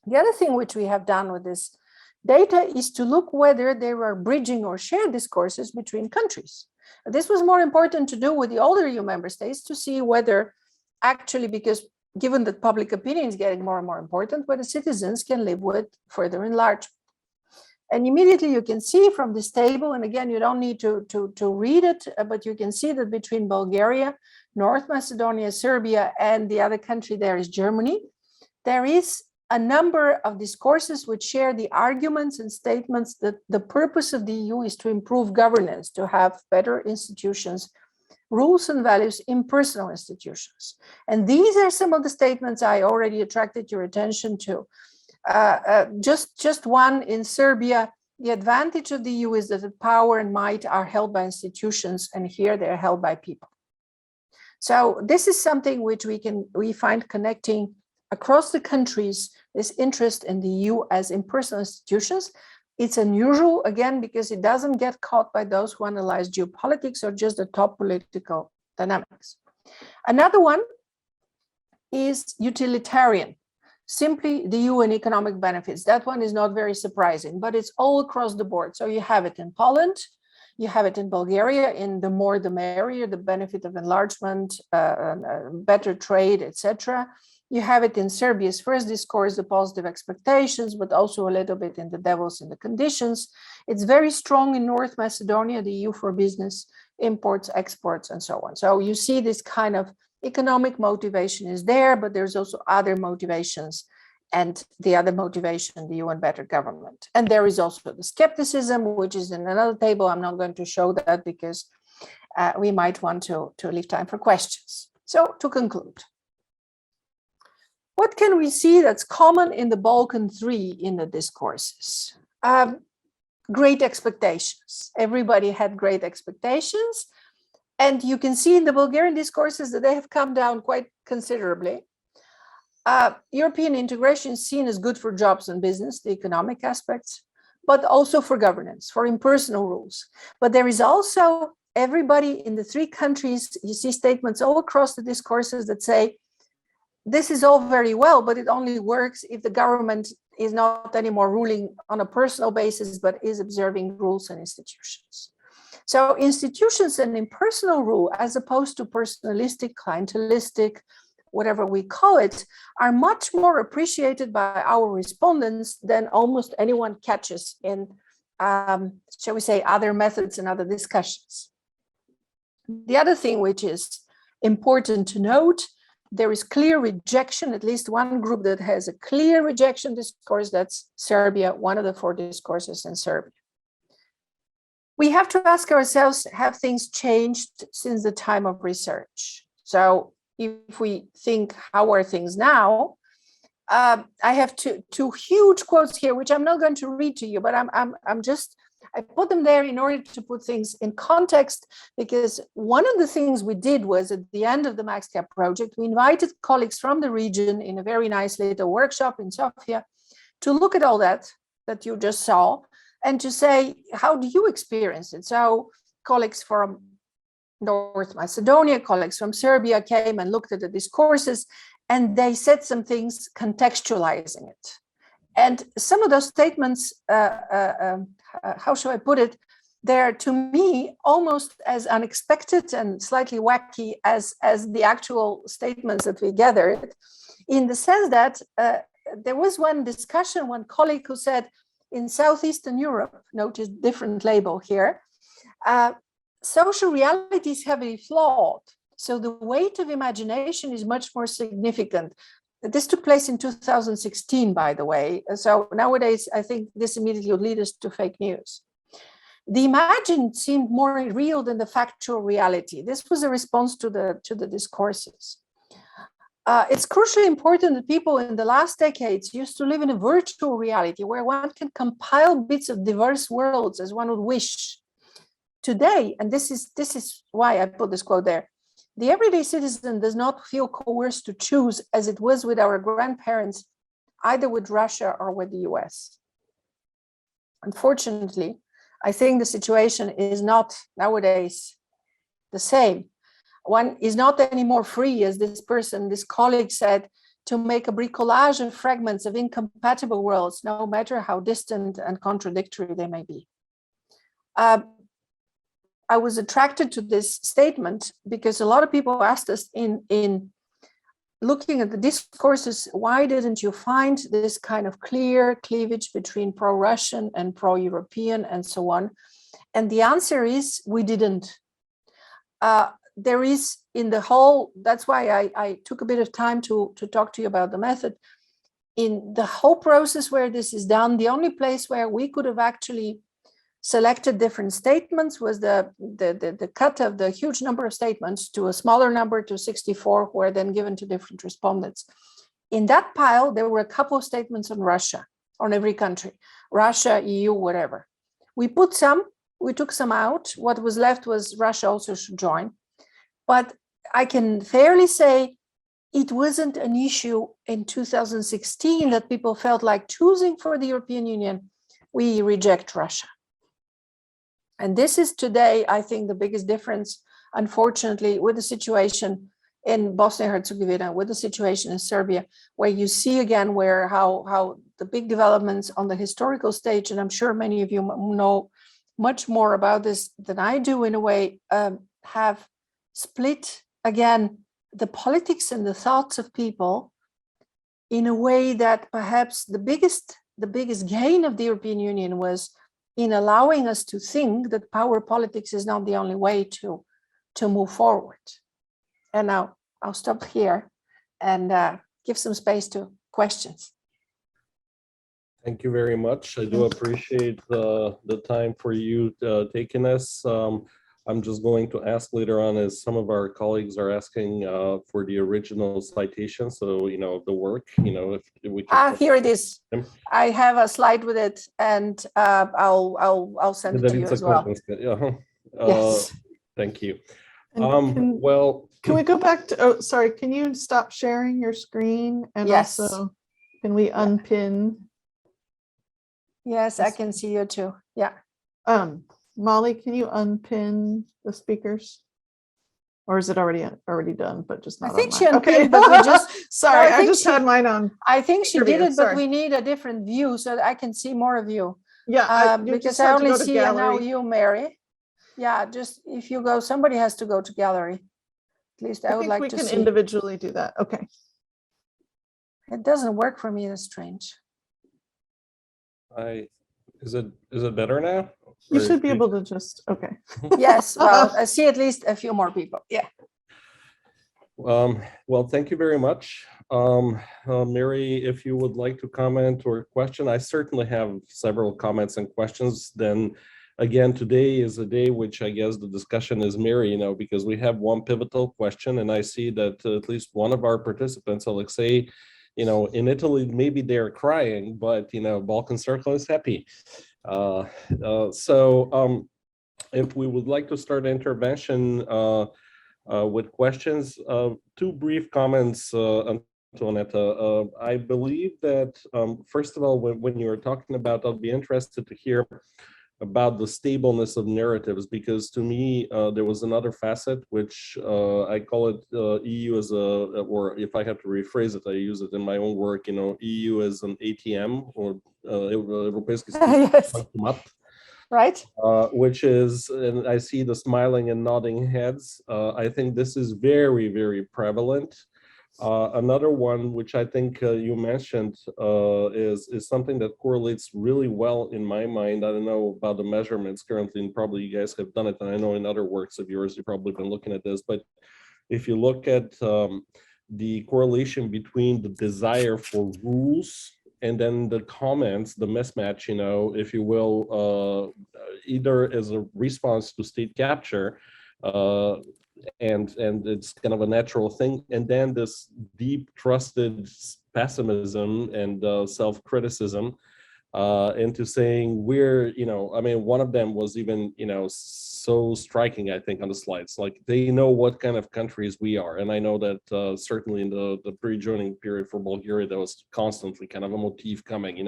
The other thing which we have done with this data is to look whether there are bridging or shared discourses between countries. This was more important to do with the older EU member states to see whether actually, because given that public opinion is getting more and more important, whether citizens can live with further enlargement. And immediately you can see from this table, and again, you don't need to read it, but you can see that between Bulgaria, North Macedonia, Serbia, and the other country there is Germany, there is a number of discourses which share the arguments and statements that the purpose of the EU is to improve governance, to have better institutions, rules and values in personal institutions. And these are some of the statements I already attracted your attention to. Just one in Serbia, the advantage of the EU is that the power and might are held by institutions, and here they're held by people. So this is something which we find connecting across the countries, this interest in the EU as impersonal institutions. It's unusual, again, because it doesn't get caught by those who analyze geopolitics or just the top political dynamics. Another one is utilitarian, simply the EU and economic benefits. That one is not very surprising, but it's all across the board. So you have it in Poland, you have it in Bulgaria, in the more the merrier, the benefit of enlargement, better trade, etc. You have it in Serbia's first discourse, the positive expectations, but also a little bit in the devils and the conditions. It's very strong in North Macedonia, the EU for business, imports, exports, and so on. So you see this kind of economic motivation is there, but there's also other motivations, and the other motivation, the EU and better government. And there is also the skepticism, which is in another table. I'm not going to show that because we might want to leave time for questions. So to conclude, what can we see that's common in the Balkan three in the discourses? Great expectations. Everybody had great expectations. And you can see in the Bulgarian discourses that they have come down quite considerably. European integration is seen as good for jobs and business, the economic aspects, but also for governance, for impersonal rules. But there is also everybody in the three countries, you see statements all across the discourses that say, this is all very well, but it only works if the government is not anymore ruling on a personal basis, but is observing rules and institutions. So institutions and impersonal rule, as opposed to personalistic, clientelistic, whatever we call it, are much more appreciated by our respondents than almost anyone catches in, shall we say, other methods and other discussions. The other thing which is important to note, there is clear rejection, at least one group that has a clear rejection discourse, that's Serbia, one of the four discourses in Serbia. we have to ask ourselves, have things changed since the time of research? So if we think, how are things now? I have two huge quotes here, which I'm not going to read to you, but I put them there in order to put things in context, because one of the things we did was at the end of the MaxCap project, we invited colleagues from the region in a very nice little workshop in Sofia to look at all that you just saw and to say, how do you experience it? So colleagues from North Macedonia, colleagues from Serbia came and looked at the discourses, and they said some things contextualizing it. And some of those statements, how should I put it? They're, to me, almost as unexpected and slightly wacky as the actual statements that we gathered, in the sense that there was one discussion, one colleague who said, in Southeastern Europe, notice different label here, social reality is heavily flawed. So the weight of imagination is much more significant. This took place in 2016, by the way. So nowadays, I think this immediately would lead us to fake news. The imagined seemed more real than the factual reality. This was a response to the discourses. It's crucially important that people in the last decades used to live in a virtual reality where one can compile bits of diverse worlds as one would wish. Today, and this is why I put this quote there, the everyday citizen does not feel coerced to choose as it was with our grandparents, either with Russia or with the US. Unfortunately, I think the situation is not nowadays the same. One is not anymore free, as this colleague said, to make a bricolage of fragments of incompatible worlds, no matter how distant and contradictory they may be. I was attracted to this statement because a lot of people asked us in looking at the discourses, why didn't you find this kind of clear cleavage between pro-Russian and pro-European and so on? And the answer is, we didn't. There is in the whole, that's why I took a bit of time to talk to you about the method. In the whole process where this is done, the only place where we could have actually selected different statements was the cut of the huge number of statements to a smaller number, to 64, who are then given to different respondents. In that pile, there were a couple of statements on Russia, on every country, Russia, EU, whatever. We took some out. What was left was Russia also should join. But I can fairly say it wasn't an issue in 2016 that people felt like choosing for the European Union, we reject Russia. And this is today, I think, the biggest difference, unfortunately, with the situation in Bosnia and Herzegovina, with the situation in Serbia, where you see again how the big developments on the historical stage, and I'm sure many of you know much more about this than I do in a way, have split again the politics and the thoughts of people in a way that perhaps the biggest gain of the European Union was in allowing us to think that power politics is not the only way to move forward. And now I'll stop here and give some space to questions. Thank you very much. I do appreciate the time for you taking us. I'm just going to ask later on, as some of our colleagues are asking for the original citation. So, the work, if we can. Here it is. I have a slide with it, and I'll send it to you as well. Yes. Thank you. Can we go back to, sorry, can you stop sharing your screen? And yes. Also, can we unpin? Yes, I can see you too. Yeah. Molly, can you unpin the speakers? Or is it already done, but just not I think on she mine? unpinned, Okay. but we just sorry, no, I just had mine on. I think she did it, sorry. but we need a different view so that I can see more of you. Yeah, because I only see now you, Mary. Yeah, just if you go, somebody has to go to gallery. At least I would like to see. We can individually do that. Okay. It doesn't work for me. That's strange. Is it better now? You should be able to just, okay. Yes, well, I see at least a few more people. Yeah. Well, thank you very much. Mary, if you would like to comment or question, I certainly have several comments and questions. Then again, today is a day which I guess the discussion is merry, because we have one pivotal question, and I see that at least one of our participants, Alexei, in Italy, maybe they're crying, but, Balkan Circle is happy. So if we would like to start intervention with questions, two brief comments, Antoaneta. I believe that, first of all, when you were talking about, I'll be interested to hear about the stableness of narratives, because to me, there was another facet, which I call it EU as or if I have to rephrase it, I use it in my own work, EU as an ATM, or Европейски Yes. Bankomat. Right. Which is, and I see the smiling and nodding heads. I think this is very, very prevalent. Another one, which I think you mentioned, is something that correlates really well in my mind. I don't know about the measurements currently, and probably you guys have done it, and I know in other works of yours, you've probably been looking at this, but if you look at the correlation between the desire for rules and then the comments, the mismatch, if you will, either as a response to state capture, and it's kind of a natural thing, and then this deep trusted pessimism and self-criticism into saying we're, I mean, one of them was even, so striking, I think, on the slides. Like, they know what kind of countries we are. And I know that certainly in the pre-joining period for Bulgaria, there was constantly kind of a motif coming,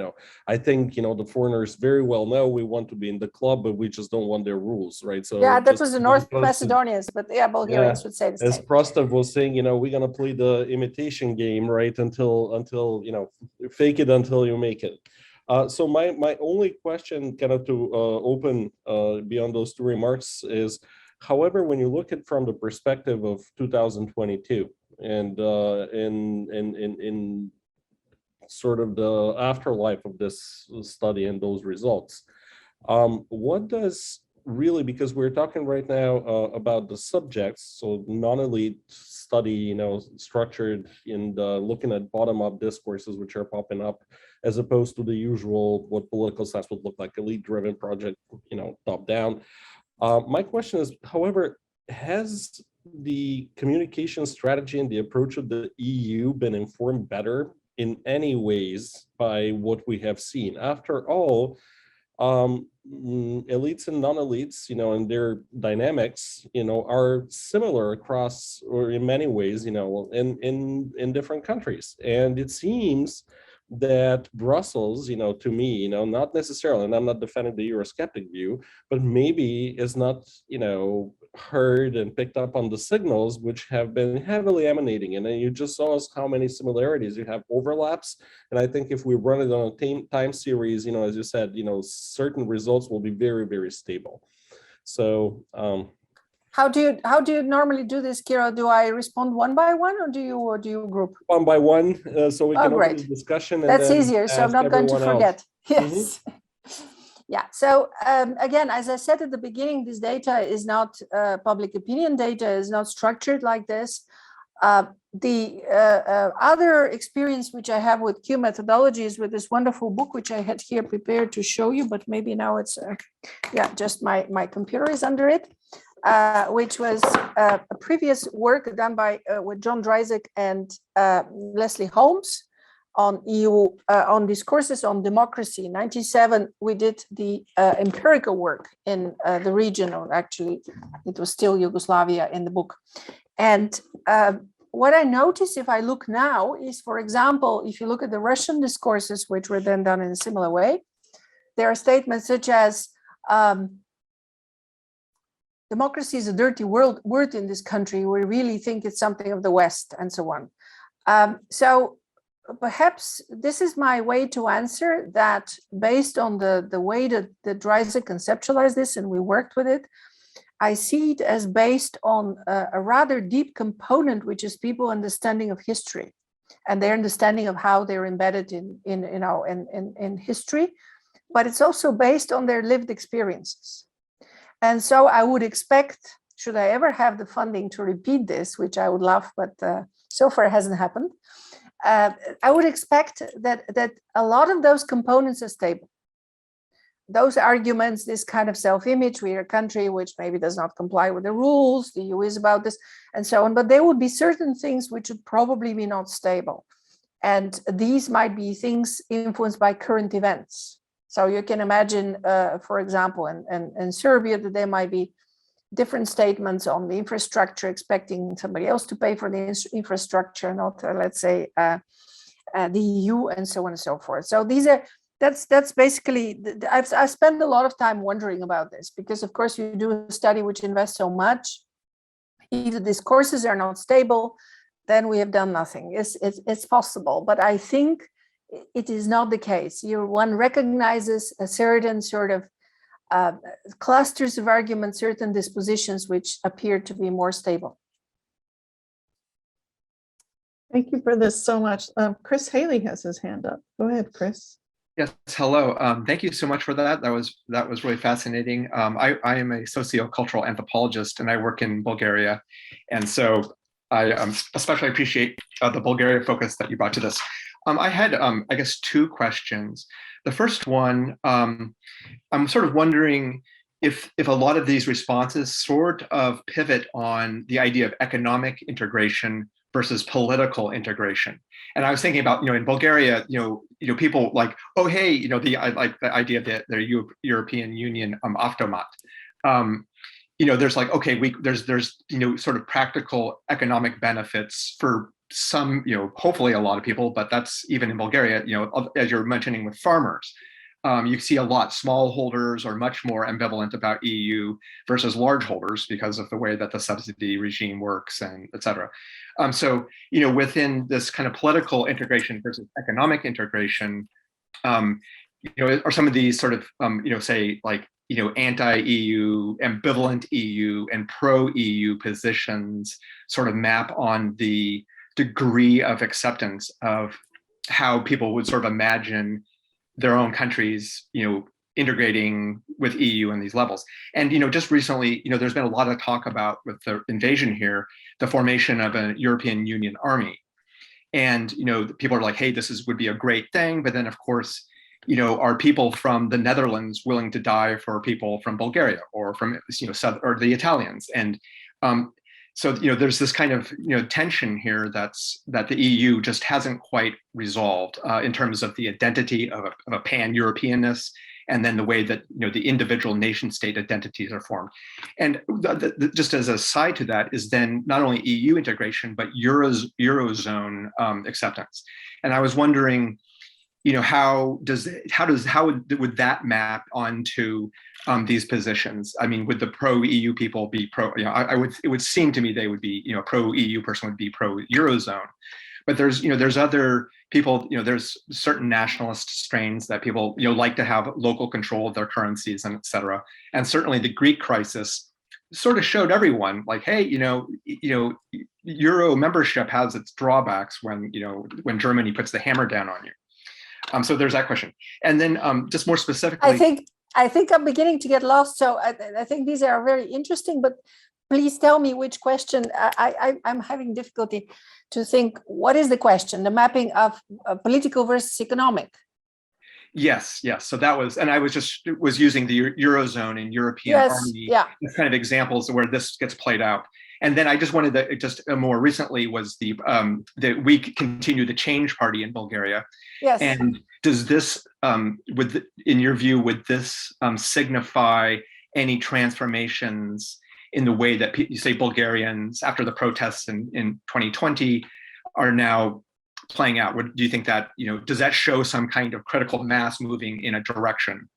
I think, the foreigners very well know we want to be in the club, but we just don't want their rules, right? So yeah, that was the North Macedonians, but yeah, Bulgarians would say the same. As Prostov was saying, we're going to play the imitation game, right? Until, fake it until you make it. So my only question kind of to open beyond those two remarks is, however, when you look at from the perspective of 2022 and in sort of the afterlife of this study and those results, what does really, because we're talking right now about the subjects, so non-elite study, structured in looking at bottom-up discourses which are popping up, as opposed to the usual, what political science would look like, elite-driven project, top-down. My question is, however, has the communication strategy and the approach of the EU been informed better in any ways by what we have seen? After all, elites and non-elites, and their dynamics, are similar across, or in many ways, in different countries. And it seems that Brussels, to me, not necessarily, and I'm not defending the Eurosceptic view, but maybe is not, heard and picked up on the signals which have been heavily emanating. And then you just saw us how many similarities you have, overlaps. And I think if we run it on a time series, as you said, certain results will be very, very stable. So how do you normally do this, Kira? Do I respond one by one, or do you group? One by one, so we can open the discussion. And that's easier, so I'm not going to forget. Yes. Mm-hmm. Yeah, so again, as I said at the beginning, this data is not public opinion data, is not structured like this. The other experience which I have with Q methodology is with this wonderful book, which I had here prepared to show you, but maybe now it's, just my computer is under it, which was a previous work done by with John Dryzek and Leslie Holmes on EU, on discourses on democracy. In 1997, we did the empirical work in the region, or actually it was still Yugoslavia in the book. And what I notice if I look now is, for example, if you look at the Russian discourses, which were then done in a similar way, there are statements such as, democracy is a dirty word in this country. We really think it's something of the West, and so on. So perhaps this is my way to answer that, based on the way that Dryzek conceptualized this, and we worked with it. I see it as based on a rather deep component, which is people understanding of history and their understanding of how they're embedded in history, but it's also based on their lived experiences. And so I would expect, should I ever have the funding to repeat this, which I would love, but so far it hasn't happened, I would expect that a lot of those components are stable. those arguments, this kind of self-image, we are a country which maybe does not comply with the rules, the EU is about this, and so on. But there would be certain things which would probably be not stable. And these might be things influenced by current events. So you can imagine, for example, in Serbia, that there might be different statements on the infrastructure, expecting somebody else to pay for the infrastructure, not, let's say, the EU, and so on and so forth. So that's basically, I've spent a lot of time wondering about this, because of course you do a study which invests so much, if the discourses are not stable, then we have done nothing. It's possible, but I think it is not the case. One recognizes a certain sort of clusters of arguments, certain dispositions which appear to be more stable. Thank you for this so much. Chris Haley has his hand up. Go ahead, Chris. Yes, hello. Thank you so much for that. That was really fascinating. I am a sociocultural anthropologist, and I work in Bulgaria, and so I especially appreciate the Bulgaria focus that you brought to this. I had, I guess, two questions. The first one, I'm sort of wondering if a lot of these responses sort of pivot on the idea of economic integration versus political integration. And I was thinking about, in Bulgaria, people like, oh, hey, I like the idea of the European Union automat. There's like, okay, there's sort of practical economic benefits for some, hopefully a lot of people, but that's even in Bulgaria, as you're mentioning with farmers. You see a lot, smallholders are much more ambivalent about EU versus large holders because of the way that the subsidy regime works, and et cetera. So, within this kind of political integration versus economic integration, are some of these sort of, say like, anti-EU, ambivalent EU, and pro-EU positions sort of map on the degree of acceptance of how people would sort of imagine their own countries, integrating with EU in these levels. And, just recently, there's been a lot of talk about, with the invasion here, the formation of a European Union army. And, people are like, hey, would be a great thing. But then, of course, are people from the Netherlands willing to die for people from Bulgaria or from, or the Italians? And so, there's this kind of, tension here that the EU just hasn't quite resolved in terms of the identity of a pan-Europeanness, and then the way that, the individual nation state identities are formed. And just as a side to that is then not only EU integration, but Eurozone acceptance. And I was wondering, how would that map onto these positions? I mean, would the pro-EU people be pro? It would seem to me they would be, a pro-EU person would be pro-Eurozone. But there's other people, there's certain nationalist strains that people, like to have local control of their currencies, and et cetera. And certainly the Greek crisis sort of showed everyone, like, hey, Euro membership has its drawbacks when Germany puts the hammer down on you. So there's that question. And then just more specifically, I think I'm beginning to get lost. So I think these are very interesting, but please tell me which question. I'm having difficulty to think, what is the question? The mapping of political versus economic. Yes. So that was, and I was using the Eurozone and European army as kind of examples where this gets played out. And then I just wanted to, more recently was the we continue the Change Party in Bulgaria. Yes. And does this, in your view, would this signify any transformations in the way that you say Bulgarians, after the protests in 2020, are now playing out? Do you think that, does that show some kind of critical mass moving in a direction?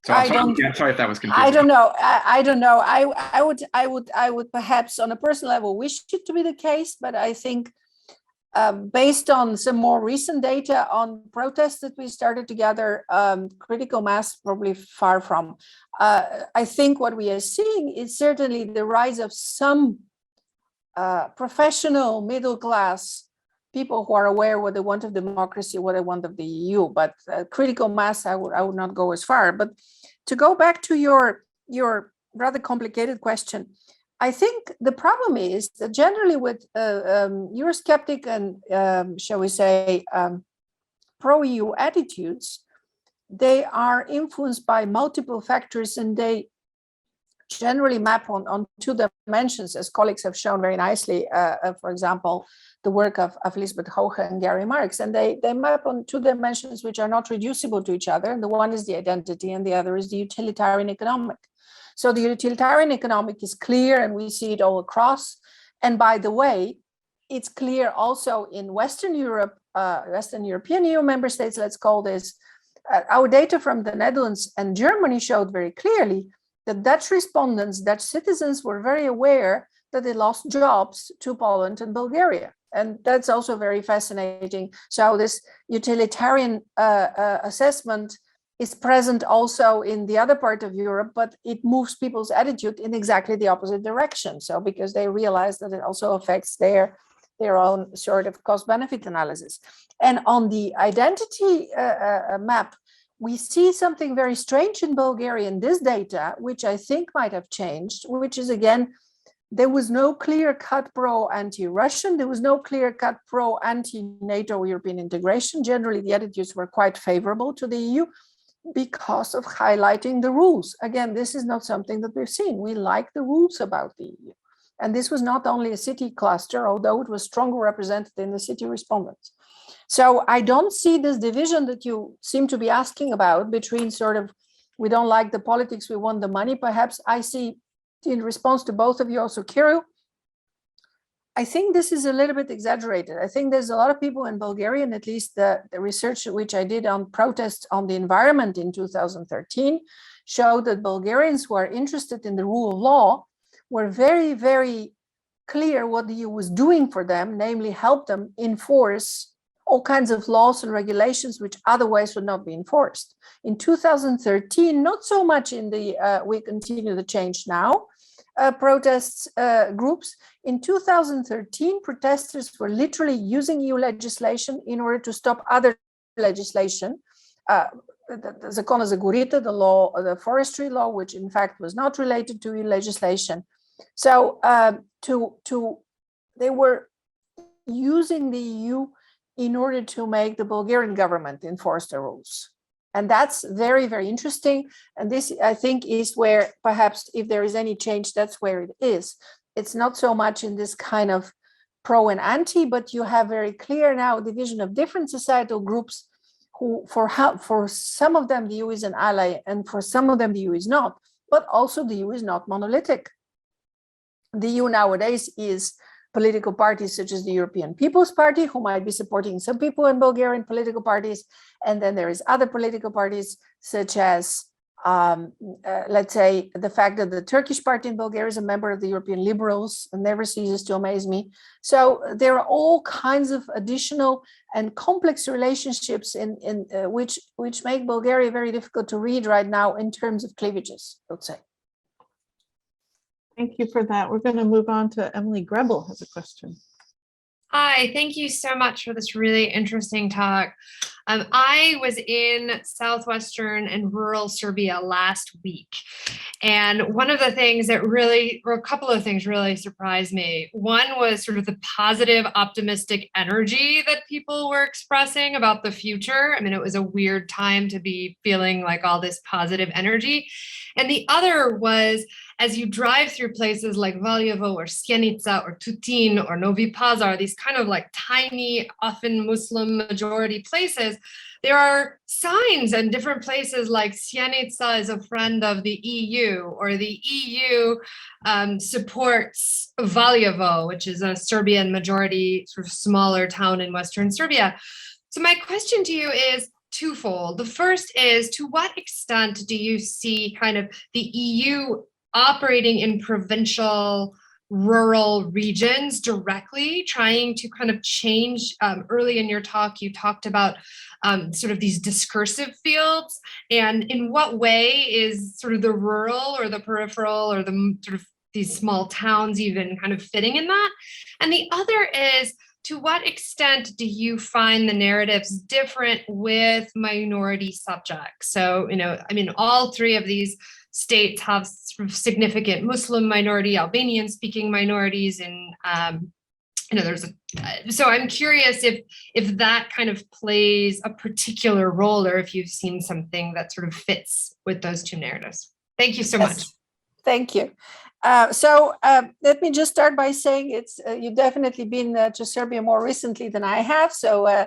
So I'm sorry if that was confusing. I don't know. I don't know. I would perhaps on a personal level wish it to be the case, but I think based on some more recent data on protests that we started to gather, critical mass probably far from. I think what we are seeing is certainly the rise of some professional middle class people who are aware what they want of democracy, what they want of the EU, but critical mass, I would not go as far. But to go back to your rather complicated question, I think the problem is that generally with Eurosceptic and shall we say pro-EU attitudes, they are influenced by multiple factors, and they generally map on two dimensions, as colleagues have shown very nicely. For example, the work of Lisbeth Hoge and Gary Marks, and they map on two dimensions which are not reducible to each other. And the one is the identity, and the other is the utilitarian economic. So the utilitarian economic is clear, and we see it all across. And by the way, it's clear also in Western Europe, Western European EU member states, let's call this. Our data from the Netherlands and Germany showed very clearly that Dutch respondents, Dutch citizens, were very aware that they lost jobs to Poland and Bulgaria. And that's also very fascinating. So this utilitarian assessment is present also in the other part of Europe, but it moves people's attitude in exactly the opposite direction. So because they realize that it also affects their own sort of cost-benefit analysis. And on the identity map, we see something very strange in Bulgaria in this data, which I think might have changed, which is, again, there was no clear-cut pro-anti-Russian, there was no clear-cut pro-anti-NATO European integration. Generally, the attitudes were quite favorable to the EU because of highlighting the rules. Again, this is not something that we've seen. We like the rules about the EU. And this was not only a city cluster, although it was strongly represented in the city respondents. So I don't see this division that you seem to be asking about between sort of, we don't like the politics, we want the money. Perhaps I see, in response to both of you, also Kirill, I think this is a little bit exaggerated. I think there's a lot of people in Bulgaria, and at least the research which I did on protests on the environment in 2013 showed that Bulgarians who are interested in the rule of law were very, very clear what the EU was doing for them, namely help them enforce all kinds of laws and regulations which otherwise would not be enforced. In 2013, not so much in the We Continue the Change Now protests groups. In 2013, protesters were literally using EU legislation in order to stop other legislation. The Zakona za gorite, the law, the forestry law, which in fact was not related to EU legislation. So they were using the EU in order to make the Bulgarian government enforce the rules. And that's very, very interesting. And this, I think, is where perhaps if there is any change, that's where it is. It's not so much in this kind of pro and anti, but you have very clear now division of different societal groups who, for some of them, the EU is an ally, and for some of them, the EU is not. But also the EU is not monolithic. The EU nowadays is political parties such as the European People's Party, who might be supporting some people in Bulgarian political parties. And then there is other political parties such as, let's say, the fact that the Turkish party in Bulgaria is a member of the European Liberals and never ceases to amaze me. So there are all kinds of additional and complex relationships in which make Bulgaria very difficult to read right now in terms of cleavages, let's say. Thank you for that. We're going to move on to Emily Grebel has a question. Hi, thank you so much for this really interesting talk. I was in southwestern and rural Serbia last week. And one of the things that really, or a couple of things really surprised me. One was sort of the positive, optimistic energy that people were expressing about the future. I mean, it was a weird time to be feeling like all this positive energy. And the other was, as you drive through places like Valjevo or Sjenica or Tutin or Novi Pazar, these kind of like tiny, often Muslim majority places, there are signs in different places like Sjenica is a friend of the EU, or the EU supports Valjevo, which is a Serbian majority sort of smaller town in Western Serbia. So my question to you is twofold. The first is, to what extent do you see kind of the EU operating in provincial rural regions directly, trying to kind of change? Early in your talk, you talked about sort of these discursive fields, and in what way is sort of the rural or the peripheral or the sort of these small towns even kind of fitting in that? And the other is, to what extent do you find the narratives different with minority subjects? So, I mean, all three of these states have sort of significant Muslim minority, Albanian speaking minorities in I know there's a, so I'm curious if that kind of plays a particular role, or if you've seen something that sort of fits with those two narratives. Thank you so much. Thank you. Let me just start by saying you've definitely been to Serbia more recently than I have. So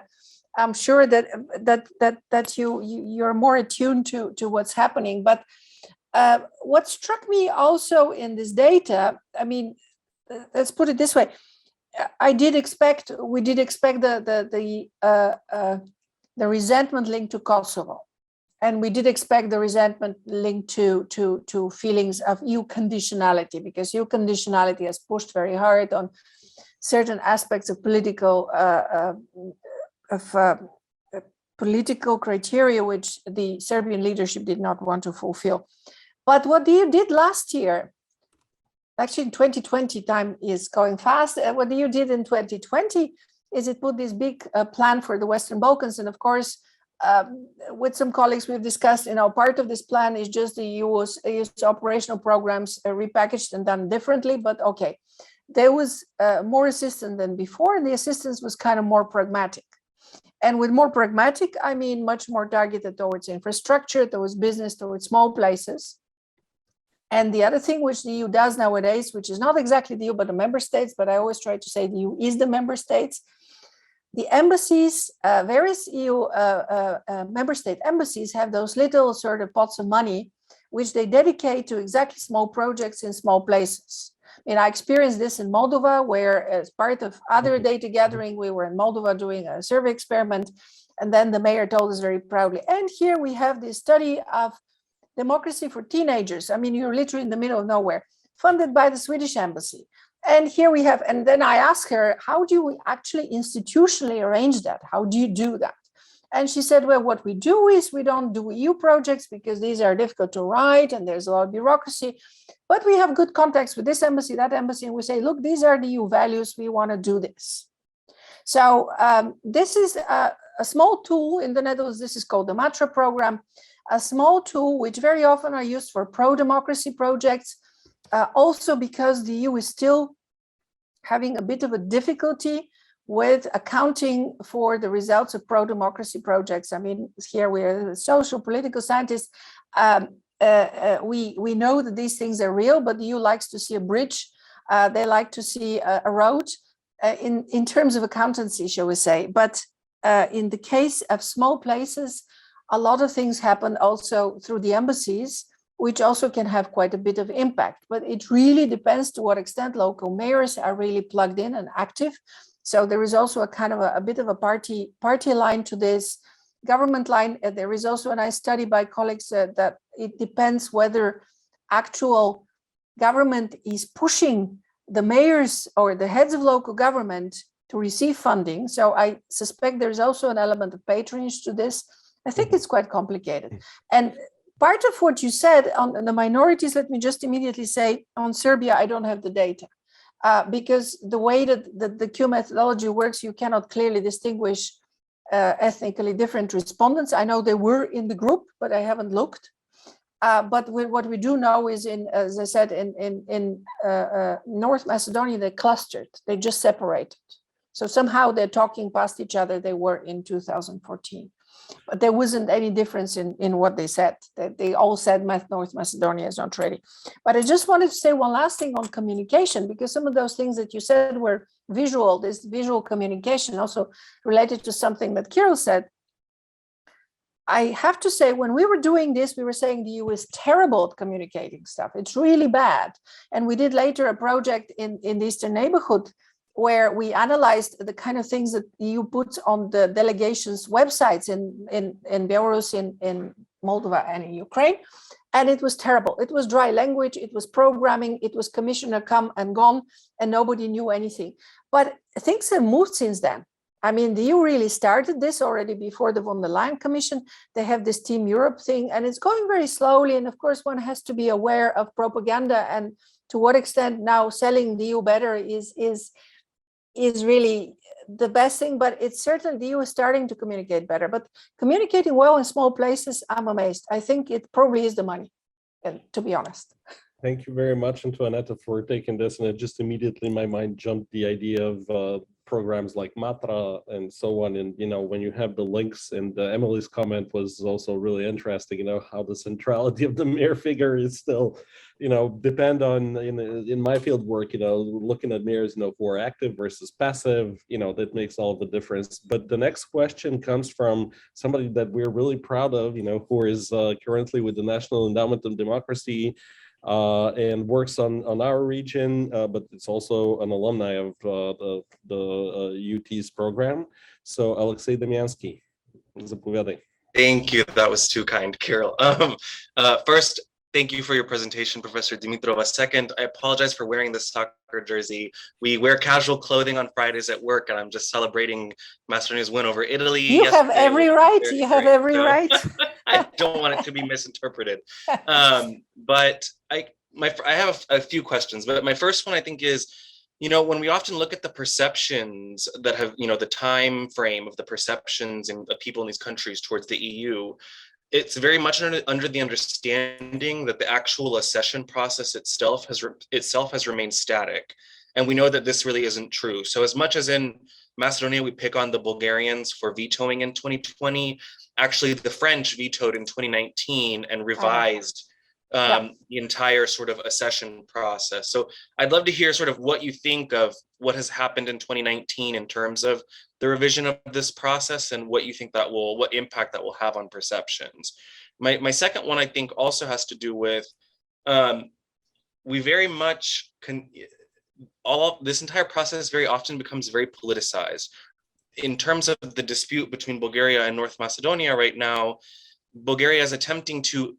I'm sure that you're more attuned to what's happening. But what struck me also in this data, I mean, let's put it this way: we did expect the resentment linked to Kosovo. And we did expect the resentment linked to feelings of EU conditionality, because EU conditionality has pushed very hard on certain aspects of political criteria, which the Serbian leadership did not want to fulfill. But what the EU did last year, actually in 2020, time is going fast. What the EU did in 2020 is it put this big plan for the Western Balkans, and of course, with some colleagues we've discussed, part of this plan is just the EU's operational programs repackaged and done differently, but okay. There was more assistance than before, and the assistance was kind of more pragmatic. And with more pragmatic, I mean much more targeted towards infrastructure, towards business, towards small places. And the other thing which the EU does nowadays, which is not exactly the EU, but the member states, but I always try to say the EU is the member states. The embassies, various EU member state embassies have those little sort of pots of money, which they dedicate to exactly small projects in small places. I experienced this in Moldova, where as part of other data gathering, we were in Moldova doing a survey experiment. And then the mayor told us very proudly, and here we have this study of democracy for teenagers. You're literally in the middle of nowhere, funded by the Swedish embassy. And here we have, and then I asked her, how do we actually institutionally arrange that? How do you do that? And she said, well, what we do is we don't do EU projects because these are difficult to write and there's a lot of bureaucracy, but we have good contacts with this embassy, that embassy, and we say, look, these are the EU values, we want to do this. So this is a small tool in the Netherlands. This is called the Matra program, a small tool which very often are used for pro-democracy projects. Also because the EU is still having a bit of a difficulty with accounting for the results of pro-democracy projects. Here we are social, political scientists. We know that these things are real, but the EU likes to see a bridge. They like to see a road in terms of accountancy, shall we say. But in the case of small places, a lot of things happen also through the embassies, which also can have quite a bit of impact. But it really depends to what extent local mayors are really plugged in and active. So there is also a kind of a bit of a party line to this, government line. There is also a nice study by colleagues that it depends whether actual government is pushing the mayors or the heads of local government to receive funding. So I suspect there's also an element of patronage to this. I think it's quite complicated. And part of what you said on the minorities, let me just immediately say on Serbia, I don't have the data because the way that the Q methodology works, you cannot clearly distinguish ethnically different respondents. I know they were in the group, but I haven't looked. But what we do know is, as I said, in North Macedonia, they clustered, they just separated. So somehow they're talking past each other. They were in 2014. But there wasn't any difference in what they said. They all said North Macedonia is not ready. But I just wanted to say one last thing on communication, because some of those things that you said were visual, this visual communication also related to something that Kirill said. I have to say, when we were doing this, we were saying the EU is terrible at communicating stuff. It's really bad. And we did later a project in the Eastern neighborhood where we analyzed the kind of things that the EU puts on the delegations' websites in Belarus, in Moldova, and in Ukraine. And it was terrible. It was dry language, it was programming, it was commissioner come and gone, and nobody knew anything. But things have moved since then. The EU really started this already before the von der Leyen Commission. They have this Team Europe thing, and it's going very slowly. And of course, one has to be aware of propaganda and to what extent now selling the EU better is really the best thing, but it's certainly the EU is starting to communicate better. But communicating well in small places, I'm amazed. I think it probably is the money, to be honest. Thank you very much, Antoaneta, for taking this. And it just immediately in my mind jumped the idea of programs like Matra and so on. And, when you have the links, and Emily's comment was also really interesting, how the centrality of the mayor figure is still, depend on, in my field work, looking at mayors, who are active versus passive, that makes all the difference. But the next question comes from somebody that we're really proud of, who is currently with the National Endowment of Democracy, and works on our region, but it's also an alumni of the UT's program. So Alexei Demyansky, zapoviadai. Thank you. That was too kind, Kirill. First, thank you for your presentation, Professor Dimitrova. Second, I apologize for wearing the soccer jersey. We wear casual clothing on Fridays at work, and I'm just celebrating Macedonia's win over Italy. You have every right. You have every right. I don't want it to be misinterpreted. But I have a few questions, but my first one I think is, when we often look at the perceptions that have, the time frame of the perceptions of people in these countries towards the EU, it's very much under the understanding that the actual accession process itself has remained static. And we know that this really isn't true. So as much as in Macedonia, we pick on the Bulgarians for vetoing in 2020, actually the French vetoed in 2019 and revised the entire sort of accession process. So I'd love to hear sort of what you think of what has happened in 2019 in terms of the revision of this process, and what you think what impact that will have on perceptions. My second one, I think, also has to do with, we very much this entire process very often becomes very politicized. In terms of the dispute between Bulgaria and North Macedonia right now, Bulgaria is attempting to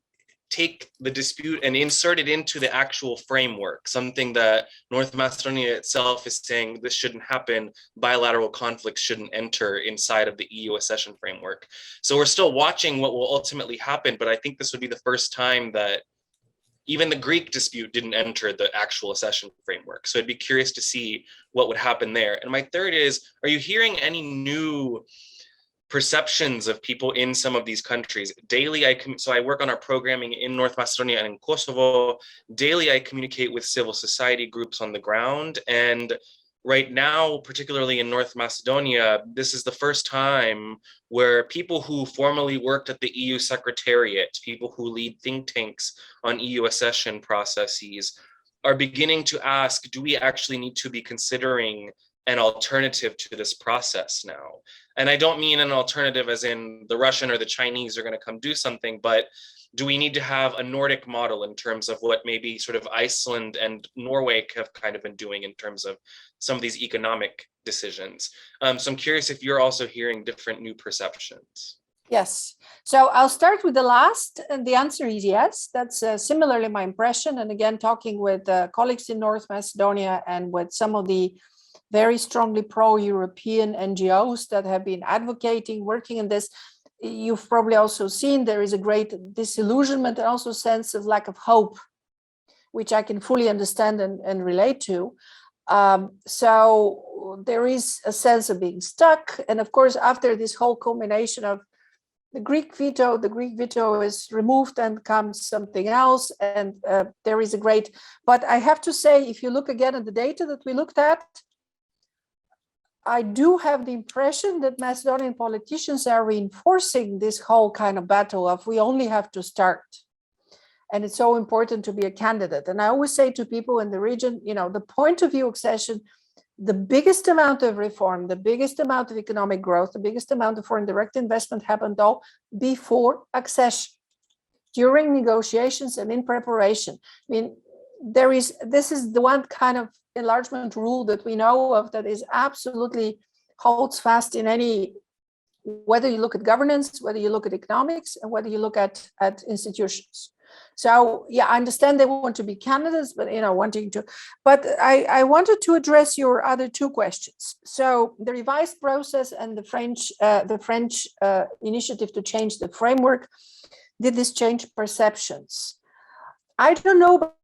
take the dispute and insert it into the actual framework, something that North Macedonia itself is saying this shouldn't happen, bilateral conflicts shouldn't enter inside of the EU accession framework. So we're still watching what will ultimately happen, but I think this would be the first time that even the Greek dispute didn't enter the actual accession framework. So I'd be curious to see what would happen there. And my third is, are you hearing any new perceptions of people in some of these countries? Daily, so I work on our programming in North Macedonia and in Kosovo. Daily, I communicate with civil society groups on the ground. And right now, particularly in North Macedonia, this is the first time where people who formerly worked at the EU Secretariat, people who lead think tanks on EU accession processes, are beginning to ask, do we actually need to be considering an alternative to this process now? And I don't mean an alternative as in the Russian or the Chinese are going to come do something, but do we need to have a Nordic model in terms of what maybe sort of Iceland and Norway have kind of been doing in terms of some of these economic decisions? So I'm curious if you're also hearing different new perceptions. Yes. So I'll start with the last, and the answer is yes. That's similarly my impression. And again, talking with colleagues in North Macedonia and with some of the very strongly pro-European NGOs that have been advocating, working in this, you've probably also seen there is a great disillusionment and also sense of lack of hope, which I can fully understand and relate to. So there is a sense of being stuck. And of course, after this whole culmination of the Greek veto is removed and comes something else. And there is a great, but I have to say, if you look again at the data that we looked at, I do have the impression that Macedonian politicians are reinforcing this whole kind of battle of we only have to start. And it's so important to be a candidate. And I always say to people in the region, the point of view accession, the biggest amount of reform, the biggest amount of economic growth, the biggest amount of foreign direct investment happened all before accession, during negotiations and in preparation. I mean, this is the one kind of enlargement rule that we know of that is absolutely holds fast in any, whether you look at governance, whether you look at economics, and whether you look at institutions. So yeah, I understand they want to be candidates, but wanting to, but I wanted to address your other two questions. So the revised process and the French initiative to change the framework, did this change perceptions? I don't know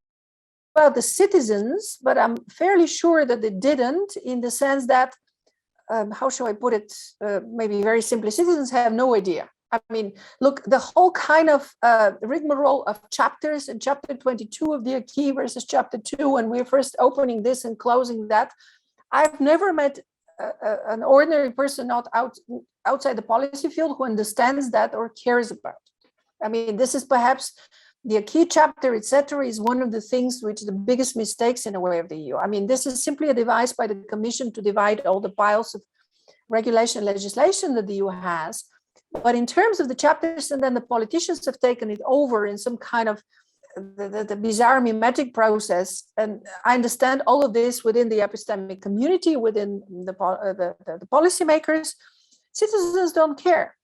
about the citizens, but I'm fairly sure that it didn't, in the sense that, how shall I put it, maybe very simply, citizens have no idea I mean, look, the whole kind of rigmarole of chapters and chapter 22 of the acquis versus chapter 2, when we're first opening this and closing that, I've never met an ordinary person not outside the policy field who understands that or cares about. I mean, this is perhaps the acquis chapter, etc., is one of the things which the biggest mistakes in a way of the EU. I mean, this is simply a device by the Commission to divide all the piles of regulation and legislation that the EU has. But in terms of the chapters, and then the politicians have taken it over in some kind of the bizarre mimetic process. And I understand all of this within the epistemic community, within the policymakers. Citizens don't care.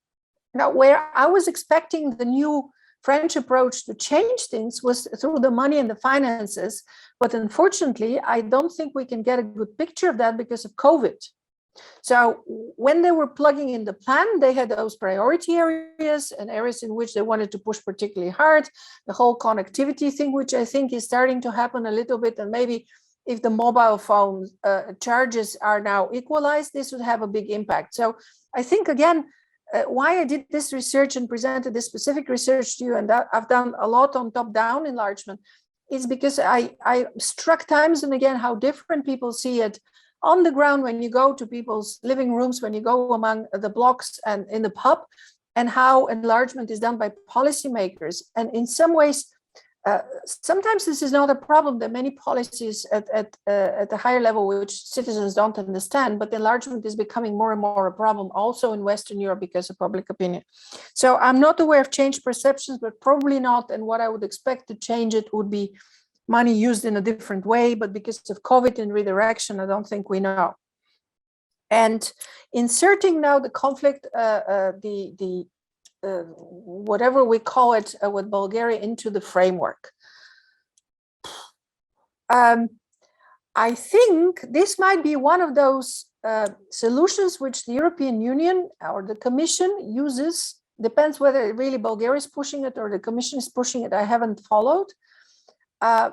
Now, where I was expecting the new French approach to change things was through the money and the finances. But unfortunately, I don't think we can get a good picture of that because of COVID. So when they were plugging in the plan, they had those priority areas and areas in which they wanted to push particularly hard. The whole connectivity thing, which I think is starting to happen a little bit, and maybe if the mobile phone charges are now equalized, this would have a big impact. So I think, again, why I did this research and presented this specific research to you, and I've done a lot on top-down enlargement, is because I struck times and again how different people see it on the ground when you go to people's living rooms, when you go among the blocks and in the pub, and how enlargement is done by policymakers. And in some ways, sometimes this is not a problem. There are many policies at the higher level which citizens don't understand, but enlargement is becoming more and more a problem also in Western Europe because of public opinion. So I'm not aware of changed perceptions, but probably not. And what I would expect to change it would be money used in a different way, but because of COVID and redirection, I don't think we know. And inserting now the conflict, whatever we call it with Bulgaria into the framework. I think this might be one of those solutions which the European Union or the Commission uses, depends whether really Bulgaria is pushing it or the Commission is pushing it, I haven't followed.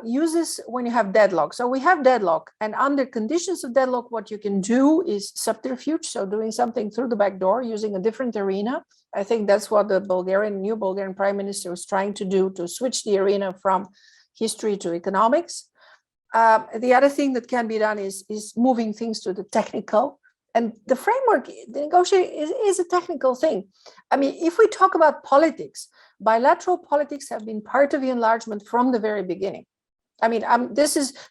Uses when you have deadlock. So we have deadlock, and under conditions of deadlock, what you can do is subterfuge. So doing something through the back door, using a different arena. I think that's what the new Bulgarian Prime Minister was trying to do, to switch the arena from history to economics. The other thing that can be done is moving things to the technical. And the framework, the negotiation is a technical thing. I mean, if we talk about politics, bilateral politics have been part of the enlargement from the very beginning. I mean,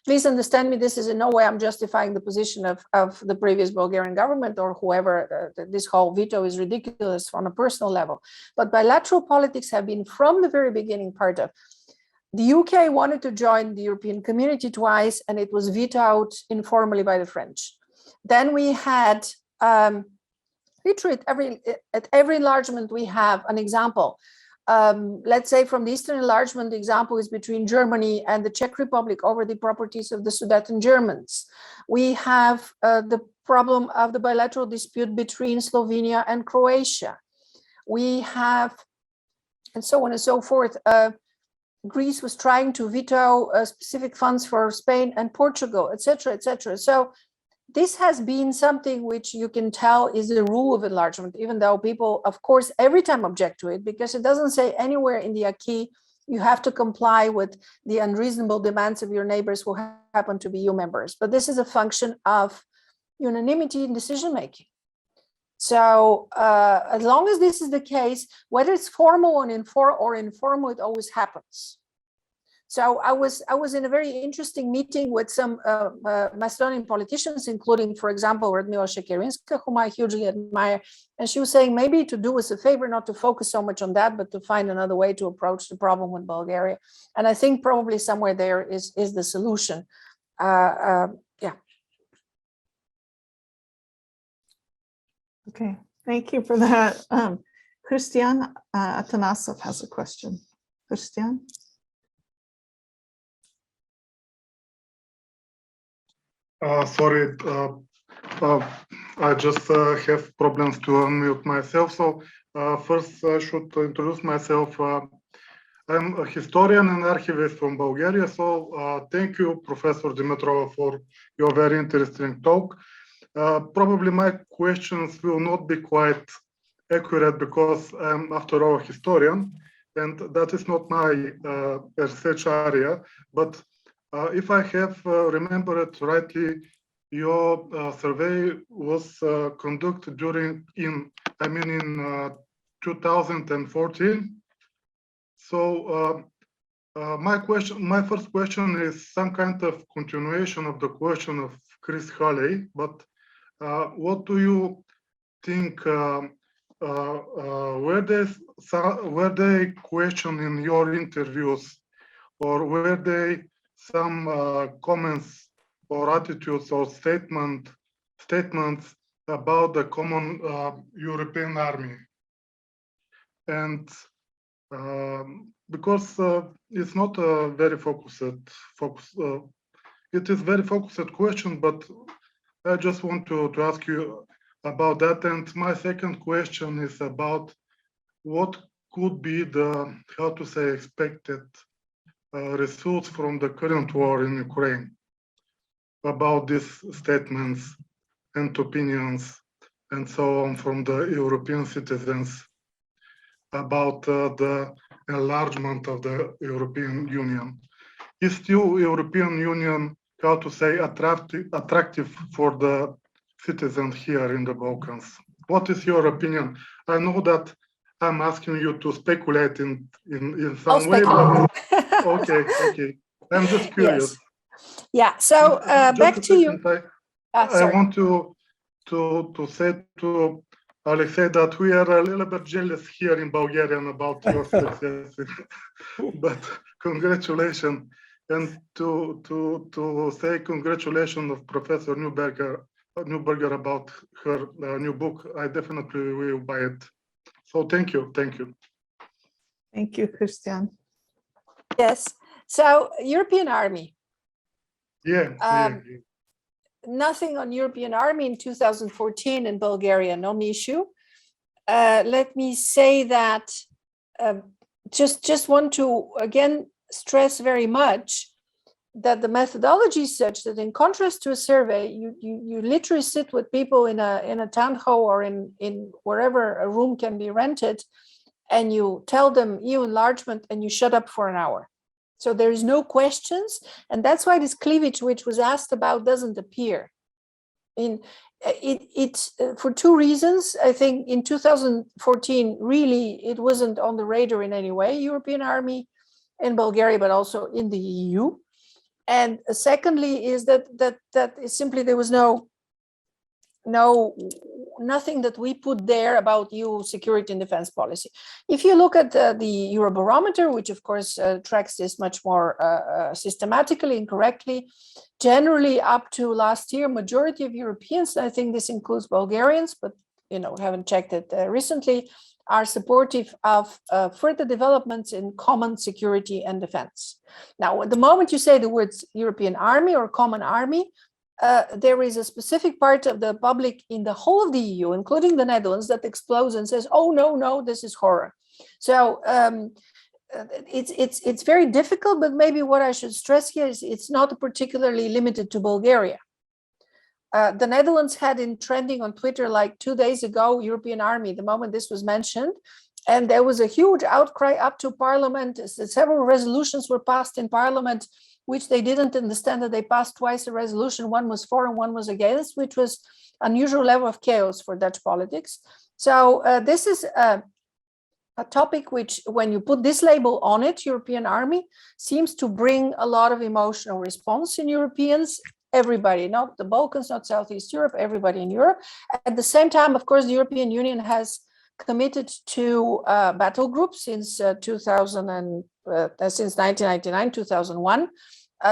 please understand me, this is in no way I'm justifying the position of the previous Bulgarian government or whoever. This whole veto is ridiculous on a personal level. But bilateral politics have been from the very beginning part of. The UK wanted to join the European community twice, and it was vetoed informally by the French. Then we had, at every enlargement we have an example. Let's say from the Eastern enlargement, the example is between Germany and the Czech Republic over the properties of the Sudeten Germans. We have the problem of the bilateral dispute between Slovenia and Croatia. We have, and so on and so forth. Greece was trying to veto specific funds for Spain and Portugal, etc., etc. So this has been something which you can tell is the rule of enlargement, even though people, of course, every time object to it, because it doesn't say anywhere in the acquis you have to comply with the unreasonable demands of your neighbors who happen to be EU members. But this is a function of unanimity in decision-making. So as long as this is the case, whether it's formal or informal, it always happens. So I was in a very interesting meeting with some Macedonian politicians, including, for example, Radmila Shekerinska, whom I hugely admire. And she was saying maybe to do us a favor, not to focus so much on that, but to find another way to approach the problem with Bulgaria. And I think probably somewhere there is the solution. Yeah. Okay, thank you for that. Christian Atanasov has a question. Christian? Sorry, I just have problems to unmute myself. So first I should introduce myself. I'm a historian and archivist from Bulgaria. So thank you, Professor Dimitrova, for your very interesting talk. Probably my questions will not be quite accurate because I'm, after all, a historian, and that is not my research area. But if I have remembered rightly, your survey was conducted in 2014. So my first question is some kind of continuation of the question of Chris Halley. But what do you think? Were they questioned in your interviews, or were they some comments or attitudes or statements about the common European army? And because it's not a very focused, it is very focused question, but I just want to ask you about that. And my second question is about what could be the, how to say, expected results from the current war in Ukraine about these statements and opinions and so on from the European citizens about the enlargement of the European Union. Is still European Union, how to say, attractive for the citizens here in the Balkans? What is your opinion? I know that I'm asking you to speculate in some way, but okay. I'm just curious. Yes. Yeah. So back to you. I want to say to Alexei that we are a little bit jealous here in Bulgaria about your success, but congratulations. And to say congratulations of Professor Newberger about her new book. I definitely will buy it. So thank you. Thank you, Christian. Yes. So European Army. Yeah. Nothing on European Army in 2014 in Bulgaria, non-issue. Let me say that just want to again stress very much that the methodology is such that in contrast to a survey, you literally sit with people in a town hall or in wherever a room can be rented, and you tell them EU enlargement and you shut up for an hour. So there is no questions, and that's why this cleavage, which was asked about, doesn't appear. It's for two reasons. I think in 2014, really, it wasn't on the radar in any way, European Army in Bulgaria, but also in the EU. And secondly, is that simply there was nothing that we put there about EU security and defense policy. If you look at the Eurobarometer, which of course tracks this much more systematically and correctly, generally up to last year, majority of Europeans, I think this includes Bulgarians, but haven't checked it recently, are supportive of further developments in common security and defense. Now, at the moment you say the words European Army or common army, there is a specific part of the public in the whole of the EU, including the Netherlands, that explodes and says, "Oh no, this is horror." So it's very difficult. But maybe what I should stress here is it's not particularly limited to Bulgaria. The Netherlands had in trending on Twitter like 2 days ago, European Army, the moment this was mentioned. And there was a huge outcry up to Parliament. Several resolutions were passed in Parliament, which they didn't understand that they passed twice a resolution. One was for and one was against, which was unusual level of chaos for Dutch politics. So this is a topic which, when you put this label on it, European Army, seems to bring a lot of emotional response in Europeans. Everybody, not the Balkans, not Southeast Europe, everybody in Europe. At the same time, of course, the European Union has committed to battle groups since 1999, 2001.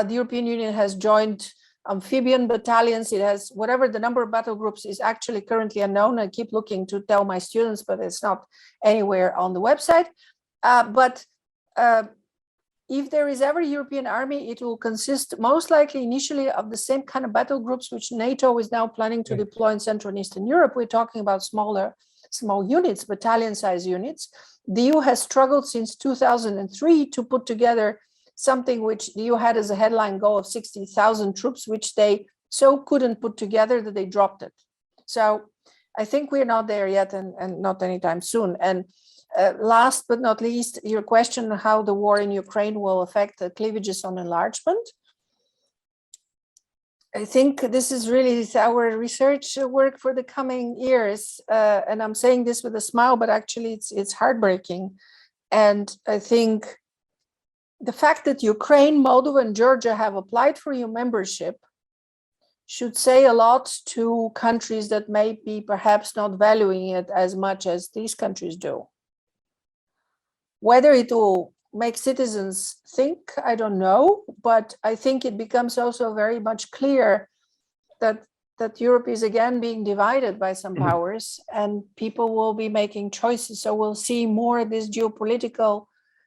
The European Union has joined amphibian battalions. It has whatever the number of battle groups is actually currently unknown. I keep looking to tell my students, but it's not anywhere on the website. If there is ever a European army, it will consist most likely initially of the same kind of battle groups which NATO is now planning to deploy in Central and Eastern Europe. We're talking about small units, battalion-sized units. The EU has struggled since 2003 to put together something which the EU had as a headline goal of 60,000 troops, which they so couldn't put together that they dropped it. So I think we're not there yet, and not anytime soon. And last but not least, your question on how the war in Ukraine will affect the cleavages on enlargement. I think this is really our research work for the coming years. And I'm saying this with a smile, but actually it's heartbreaking. And I think the fact that Ukraine, Moldova, and Georgia have applied for EU membership should say a lot to countries that may be perhaps not valuing it as much as these countries do. Whether it will make citizens think, I don't know, but I think it becomes also very much clear that Europe is again being divided by some powers, and people will be making choices. So we'll see more of this geopolitical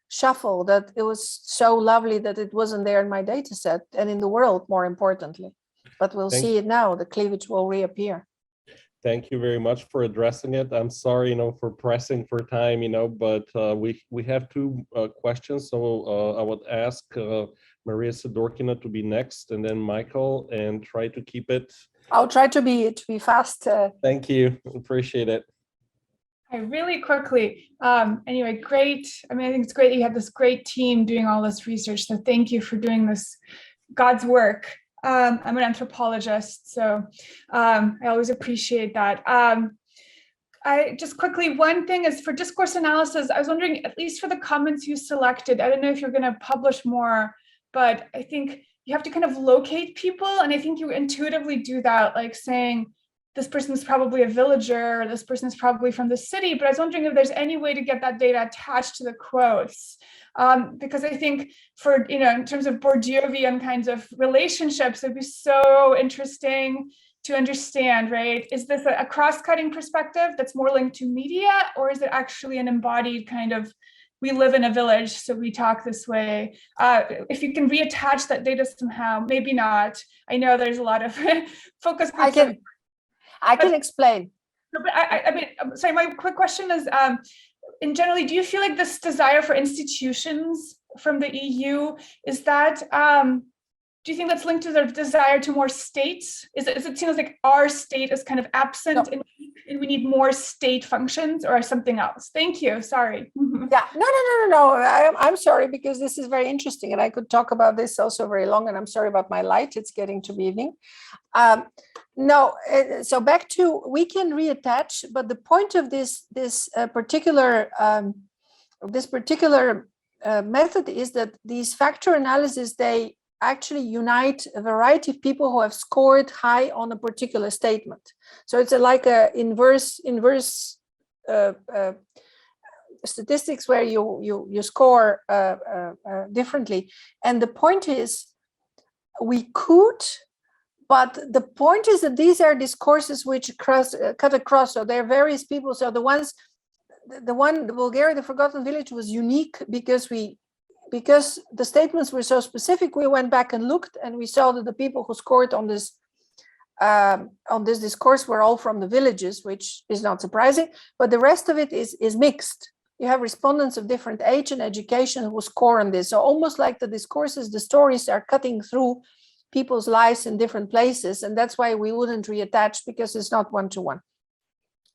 shuffle that it was so lovely that it wasn't there in my data set and in the world, more importantly. But we'll see it now, the cleavage will reappear. Thank you very much for addressing it. I'm sorry, for pressing for time, but we have two questions. So I would ask Maria Sidorkina to be next, and then Michael, and try to keep it. I'll try to be fast. Thank you, appreciate it. Really quickly, anyway, great. I mean, I think it's great that you have this great team doing all this research. So thank you for doing this God's work. I'm an anthropologist, so I always appreciate that. I just quickly, one thing is for discourse analysis, I was wondering, at least for the comments you selected, I don't know if you're going to publish more, but I think you have to kind of locate people. And I think you intuitively do that, like saying, this person is probably a villager, or this person is probably from the city, but I was wondering if there's any way to get that data attached to the quotes. Because I think for, in terms of Bourdieuvian kinds of relationships, it'd be so interesting to understand, right? Is this a cross-cutting perspective that's more linked to media, or is it actually an embodied kind of, we live in a village, so we talk this way? If you can reattach that data somehow, maybe not. I know there's a lot of focus groups. I can explain. No, but I mean, sorry, my quick question is, in generally, do you feel like this desire for institutions from the EU, is that, do you think that's linked to their desire to more states? Is it seems like our state is kind of absent, No. and we need more state functions, or something else? Thank you, sorry. Yeah, no. I'm sorry, because this is very interesting, and I could talk about this also very long, and I'm sorry about my light, it's getting to be evening. So back to, we can reattach, but the point of this particular method is that these factor analysis, they actually unite a variety of people who have scored high on a particular statement. So it's like a inverse statistics where you score differently. And the point is, we could, but the point is that these are discourses which cut across. So there are various people. So the one, Bulgaria, the Forgotten Village, was unique because the statements were so specific. We went back and looked, and we saw that the people who scored on this discourse were all from the villages, which is not surprising. But the rest of it is mixed. You have respondents of different age and education who score on this. So almost like the discourses, the stories are cutting through people's lives in different places, and that's why we wouldn't reattach, because it's not one-to-one.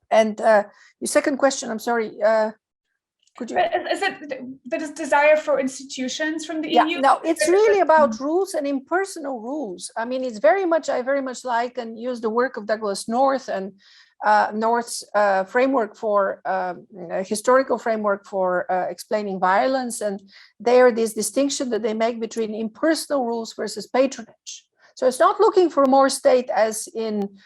And your second question, I'm sorry, could you? Is it the desire for institutions from the EU? No, it's really about rules and impersonal rules. I mean, I very much like and use the work of Douglas North and North's framework for historical framework for explaining violence, and there this distinction that they make between impersonal rules versus patronage. So it's not looking for more state as in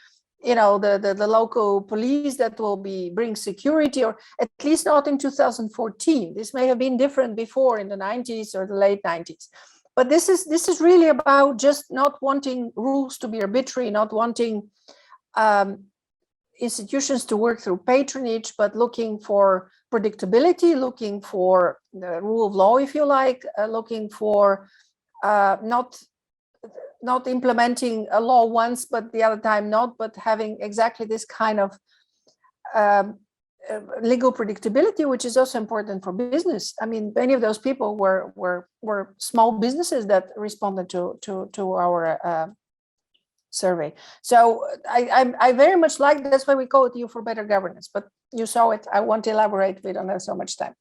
the local police that will bring security, or at least not in 2014. This may have been different before in the 90s or the late 90s. But this is really about just not wanting rules to be arbitrary, not wanting institutions to work through patronage, but looking for predictability, looking for the rule of law, if you like, looking for not implementing a law once, but the other time not, but having exactly this kind of legal predictability, which is also important for business. I mean, many of those people were small businesses that responded to our survey. So I very much like, that's why we call it You for Better Governance, but you saw it. I won't elaborate. We don't have so much time.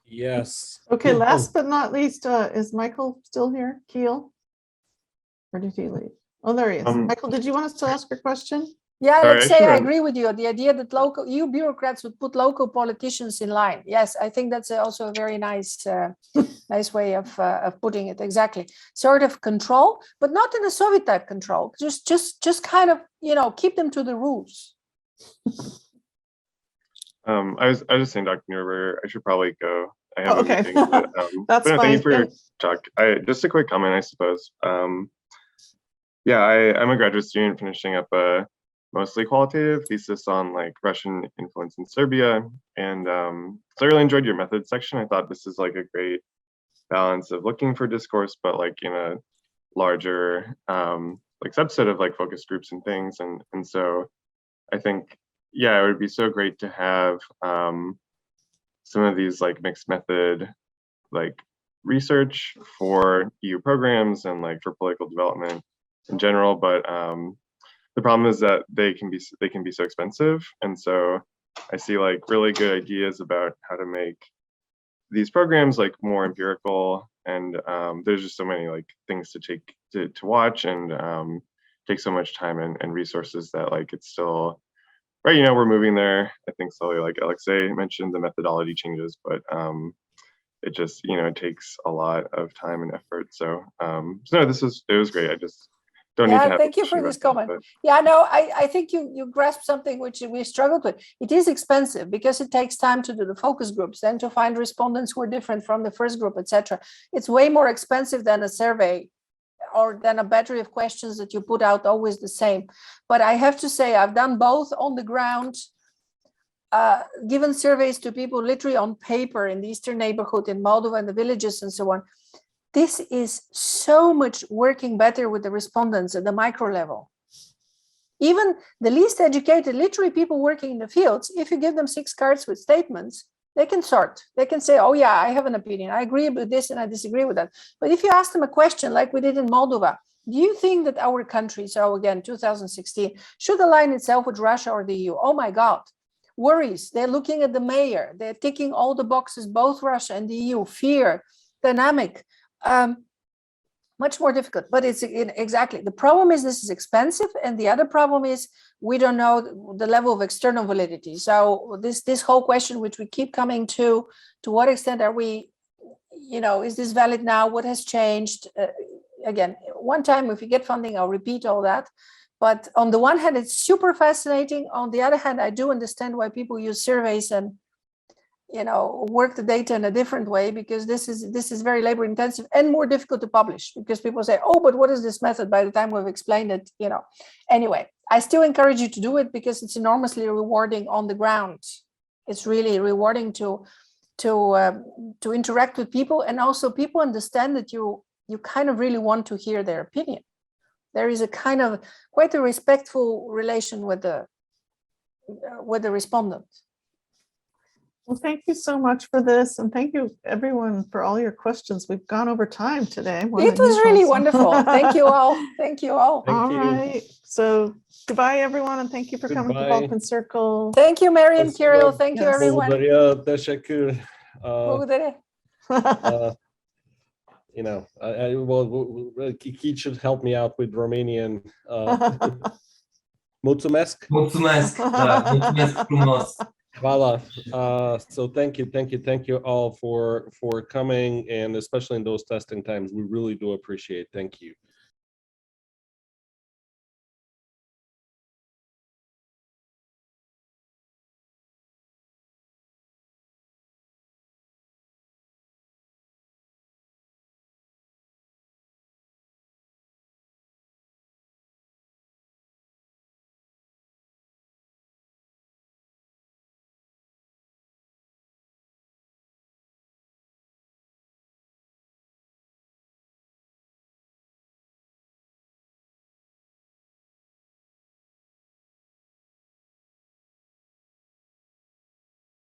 Yes. Okay, last but not least, is Michael still here? Keel? Or did he leave? Oh, there he is. Michael, did you want us to ask your question? Yeah, Sorry, let's I say I should- agree with you. The idea that local EU bureaucrats would put local politicians in line. Yes, I think that's also a very nice, nice way of putting it. Exactly, sort of control, but not in a Soviet type control. Just kind of, you know, keep them to the rules. I was just saying, Dr. Neuber, I should probably go. I have Oh, okay. a meeting, but, That's but no, thank you fine. for your talk. Just a quick comment, I suppose. Yeah, I'm a graduate student finishing up a mostly qualitative thesis on like Russian influence in Serbia, and so I really enjoyed your methods section. I thought this is like a great balance of looking for discourse, but like in a larger like subset of like focus groups and things, and so I think, yeah, it would be so great to have some of these like mixed method like research for EU programs and like for political development in general, but the problem is that they can be so expensive, and so I see like really good ideas about how to make these programs like more empirical, and there's just so many like things to take to watch and take so much time and resources that like it's still right, you know, we're moving there, I think, slowly. Like Alexei mentioned, the methodology changes, but it just, you know, it takes a lot of time and effort. So so no, it was great. I just don't need to have. Thank you for this comment. Yeah, no, I think you grasped something which we struggled with. It is expensive because it takes time to do the focus groups, then to find respondents who are different from the first group, etc. It's way more expensive than a survey or than a battery of questions that you put out always the same. But I have to say, I've done both on the ground, given surveys to people literally on paper in the eastern neighborhood, in Moldova and the villages and so on. This is so much working better with the respondents at the micro level. Even the least educated, literally people working in the fields, if you give them 6 cards with statements, they can sort. They can say, oh yeah, I have an opinion. I agree with this and I disagree with that. But if you ask them a question like we did in Moldova, do you think that our country, so again, 2016, should align itself with Russia or the EU? Oh my God. Worries. They're looking at the mayor. They're ticking all the boxes, both Russia and the EU. Fear, dynamic. Much more difficult, but it's exactly. The problem is this is expensive, and the other problem is we don't know the level of external validity. So this whole question, which we keep coming to what extent are we, you know, is this valid now? What has changed? Again, one time if we get funding, I'll repeat all that. But on the one hand, it's super fascinating. On the other hand, I do understand why people use surveys and, you know, work the data in a different way, because this is very labor intensive and more difficult to publish, because people say, oh, but what is this method? By the time we've explained it, you know. Anyway, I still encourage you to do it because it's enormously rewarding on the ground. It's really rewarding to interact with people, and also people understand that you kind of really want to hear their opinion. There is a kind of quite a respectful relation with the respondent. Well, thank you so much for this. And thank you everyone for all your questions. We've gone over time today. It was really wonderful. Thank you all. Thank you all. All right. So goodbye, everyone. And thank you for coming to Balkan Circle. Thank you, Mary and Kirill. Thank you, everyone. You know, well, Keith should help me out with Romanian. Mulțumesc. Mulțumesc. Da, mulțumesc frumos. Voila. So thank you all for coming, and especially in those testing times, we really do appreciate. Thank you.